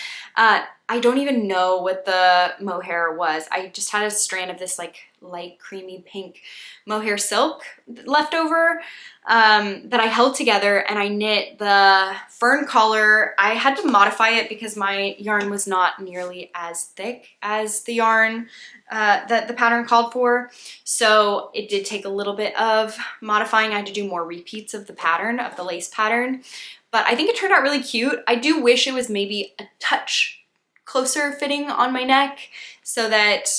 I don't even know what the mohair was. I just had a strand of this like light creamy pink mohair silk left over that I held together, and I knit the fern collar. I had to modify it because my yarn was not nearly as thick as the yarn that the pattern called for. So it did take a little bit of modifying. I had to do more repeats of the pattern, of the lace pattern, but I think it turned out really cute. I do wish it was maybe a touch closer fitting on my neck so that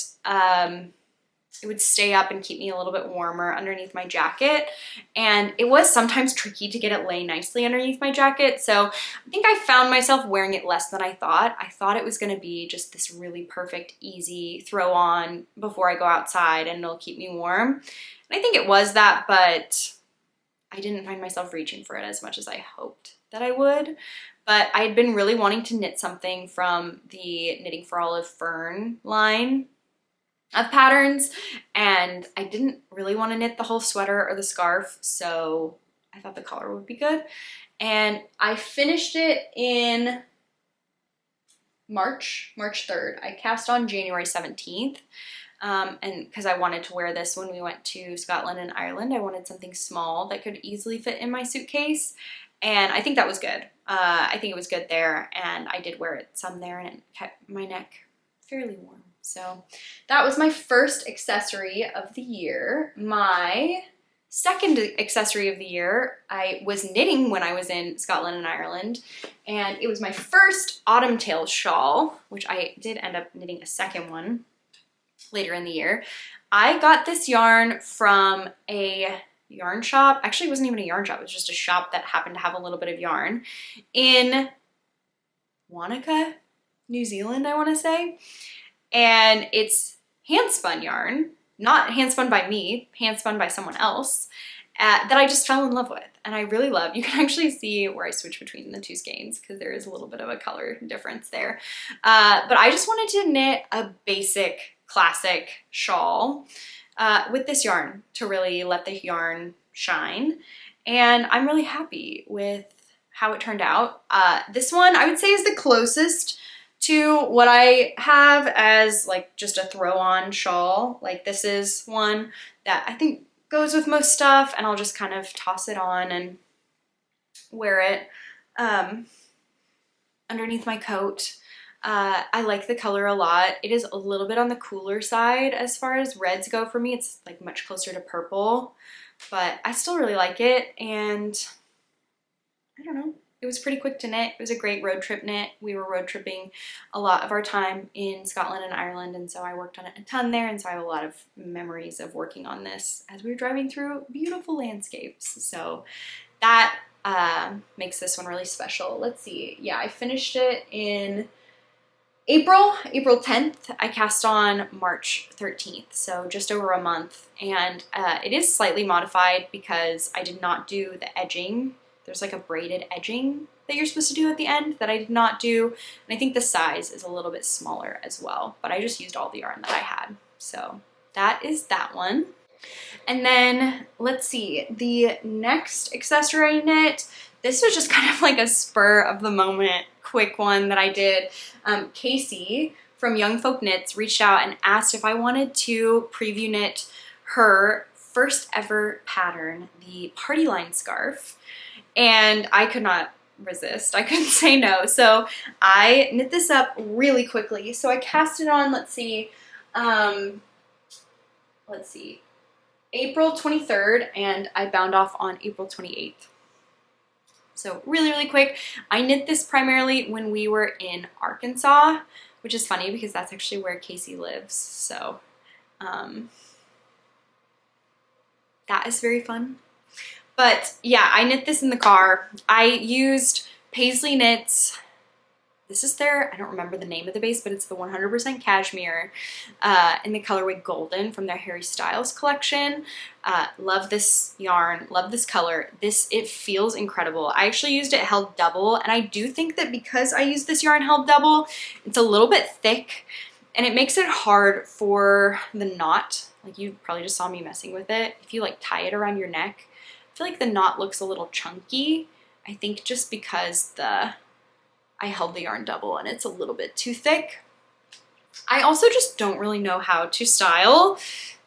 it would stay up and keep me a little bit warmer underneath my jacket. And it was sometimes tricky to get it lay nicely underneath my jacket. So I think I found myself wearing it less than I thought. I thought it was gonna be just this really perfect, easy throw on before I go outside and it'll keep me warm. And I think it was that, but I didn't find myself reaching for it as much as I hoped that I would. But I had been really wanting to knit something from the Knitting for Olive Fern line of patterns, and I didn't really want to knit the whole sweater or the scarf, so I thought the collar would be good. And I finished it in March 3rd. I cast on January 17th. And because I wanted to wear this when we went to Scotland and Ireland, I wanted something small that could easily fit in my suitcase. And I think that was good. I think it was good there, and I did wear it some there, and it kept my neck fairly warm. So that was my first accessory of the year. My second accessory of the year, I was knitting when I was in Scotland and Ireland, and it was my first autumn tail shawl, which I did end up knitting a second one later in the year. I got this yarn from a yarn shop. Actually, it wasn't even a yarn shop. It was just a shop that happened to have a little bit of yarn in Wanaka, New Zealand, I want to say. And it's hand spun yarn, not hand spun by me, hand spun by someone else, that I just fell in love with. And I really love. You can actually see where I switch between the two skeins because there is a little bit of a color difference there. But I just wanted to knit a basic classic shawl with this yarn to really let the yarn shine. And I'm really happy with how it turned out. This one I would say is the closest to what I have as like just a throw-on shawl. Like this is one that I think goes with most stuff, and I'll just kind of toss it on and wear it underneath my coat. I like the color a lot. It is a little bit on the cooler side as far as reds go for me. It's like much closer to purple, but I still really like it, and I don't know. It was pretty quick to knit. It was a great road trip knit. We were road tripping a lot of our time in Scotland and Ireland, and so I worked on it a ton there, and so I have a lot of memories of working on this as we were driving through beautiful landscapes. So that makes this one really special. Let's see. Yeah, I finished it in April 10th. I cast on March 13th, so just over a month. And it is slightly modified because I did not do the edging there's like a braided edging that you're supposed to do at the end that I did not do. And I think the size is a little bit smaller as well, but I just used all the yarn that I had. So that is that one. And then let's see, the next accessory I knit, this was just kind of like a spur of the moment, quick one that I did. Casey from Young Folk Knits reached out and asked if I wanted to preview knit her first ever pattern, the party line scarf. And I could not resist. I couldn't say no. So I knit this up really quickly. So I cast it on, let's see, April 23rd, and I bound off on April 28th. So really, really quick. I knit this primarily when we were in Arkansas, which is funny because that's actually where Casey lives. So that is very fun. But yeah, I knit this in the car. I used Paisley Knits. This is their, I don't remember the name of the base, but it's the 100% cashmere in the colorway Golden from their Harry Styles collection. Love this yarn, love this color. It feels incredible. I actually used it held double, and I do think that because I used this yarn held double, it's a little bit thick, and it makes it hard for the knot. Like, you probably just saw me messing with it. If you like tie it around your neck, I feel like the knot looks a little chunky. I think just because I held the yarn double and it's a little bit too thick. I also just don't really know how to style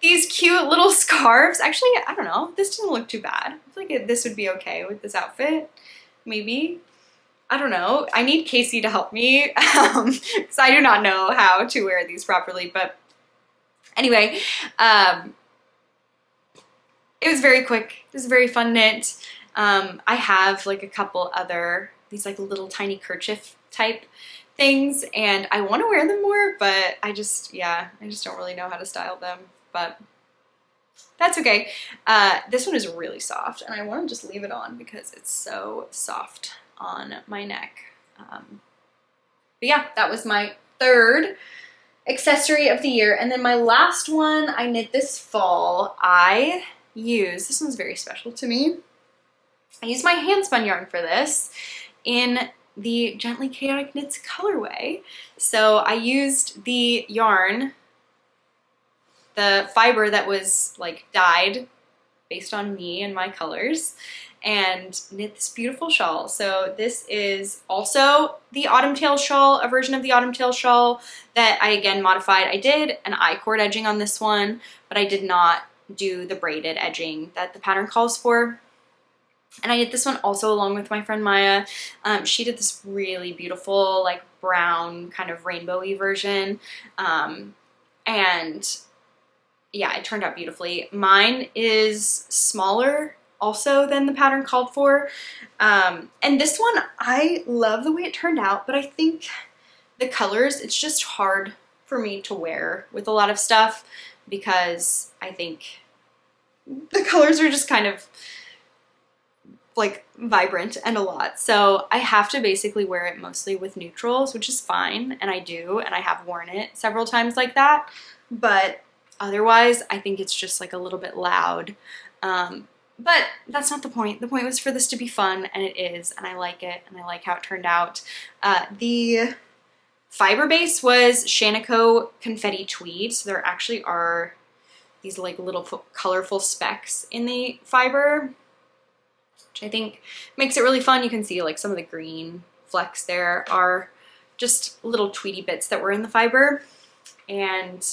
these cute little scarves. Actually, I don't know. This doesn't look too bad. I feel like this would be okay with this outfit. Maybe. I don't know. I need Casey to help me because I do not know how to wear these properly. But anyway, it was very quick. It was a very fun knit. I have like a couple other, these like little tiny kerchief type things, and I want to wear them more, but I just don't really know how to style them, but that's okay. This one is really soft, and I want to just leave it on because it's so soft on my neck. But yeah, that was my third accessory of the year. And then my last one I knit this fall. This one's very special to me. I used my hand spun yarn for this in the Gently Chaotic Knits colorway. So I used the yarn, the fiber that was like dyed based on me and my colors, and knit this beautiful shawl. So this is also the Autumn Tail shawl, a version of the Autumn Tail shawl that I again modified. I did an I-cord edging on this one, but I did not do the braided edging that the pattern calls for. And I did this one also along with my friend Maya. She did this really beautiful like brown kind of rainbowy version. And yeah, it turned out beautifully. Mine is smaller also than the pattern called for. And this one, I love the way it turned out, but I think the colors, it's just hard for me to wear with a lot of stuff because I think the colors are just kind of like vibrant and a lot. So I have to basically wear it mostly with neutrals, which is fine. And I do, and I have worn it several times like that. But otherwise, I think it's just like a little bit loud. But that's not the point. The point was for this to be fun, and it is, and I like it, and I like how it turned out. The fiber base was Shanico Confetti Tweed, so there actually are these like little colorful specks in the fiber, which I think makes it really fun. You can see like some of the green flecks there are just little tweedy bits that were in the fiber. And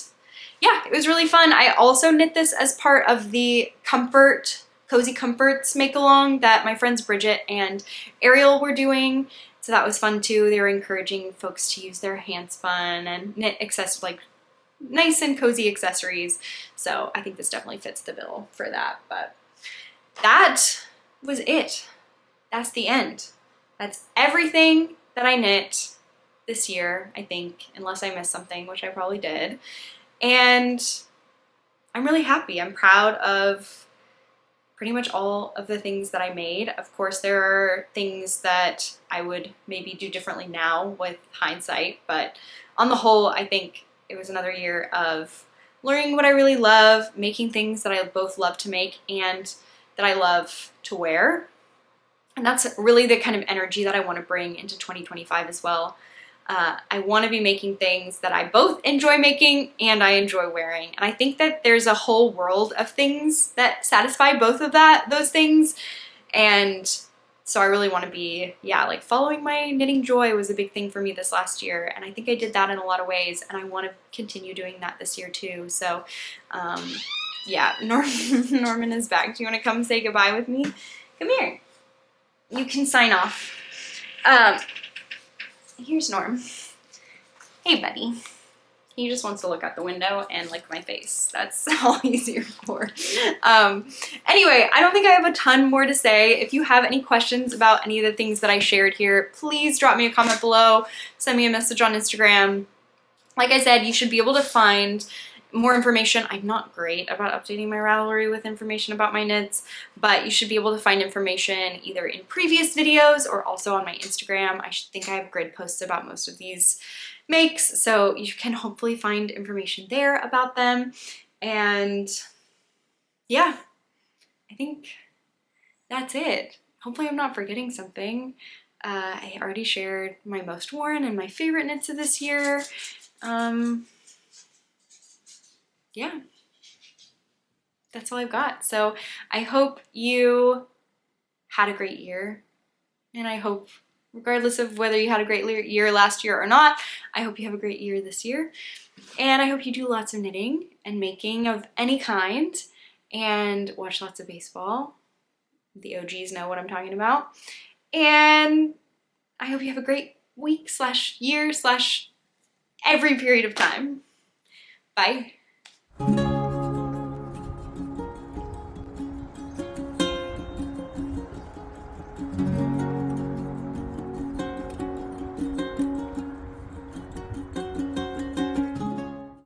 yeah, it was really fun. I also knit this as part of the Cozy Comforts make-along that my friends Bridget and Ariel were doing. So that was fun too. They were encouraging folks to use their hand spun and knit like nice and cozy accessories. So I think this definitely fits the bill for that. But that was it. That's the end. That's everything that I knit this year, I think, unless I missed something, which I probably did. And I'm really happy. I'm proud of pretty much all of the things that I made. Of course, there are things that I would maybe do differently now with hindsight, but on the whole, I think it was another year of learning what I really love, making things that I both love to make and that I love to wear. And that's really the kind of energy that I want to bring into 2025 as well. I want to be making things that I both enjoy making and I enjoy wearing. And I think that there's a whole world of things that satisfy both of those things. And so I really want to be, yeah, like following my knitting joy was a big thing for me this last year. And I think I did that in a lot of ways. And I want to continue doing that this year too. So yeah, Norman is back. Do you want to come say goodbye with me? Come here. You can sign off. Here's Norm. Hey, buddy. He just wants to look out the window and lick my face. That's all he's here for. Anyway, I don't think I have a ton more to say. If you have any questions about any of the things that I shared here, please drop me a comment below. Send me a message on Instagram. Like I said, you should be able to find more information. I'm not great about updating my Ravelry with information about my knits, but you should be able to find information either in previous videos or also on my Instagram. I think I have grid posts about most of these makes, so you can hopefully find information there about them. And yeah, I think that's it. Hopefully I'm not forgetting something. I already shared my most worn and my favorite knits of this year. Yeah, that's all I've got. So I hope you had a great year, and I hope, regardless of whether you had a great year last year or not, I hope you have a great year this year. And I hope you do lots of knitting and making of any kind, and watch lots of baseball. The OGs know what I'm talking about. And I hope you have a great week / year / every period of time. Bye.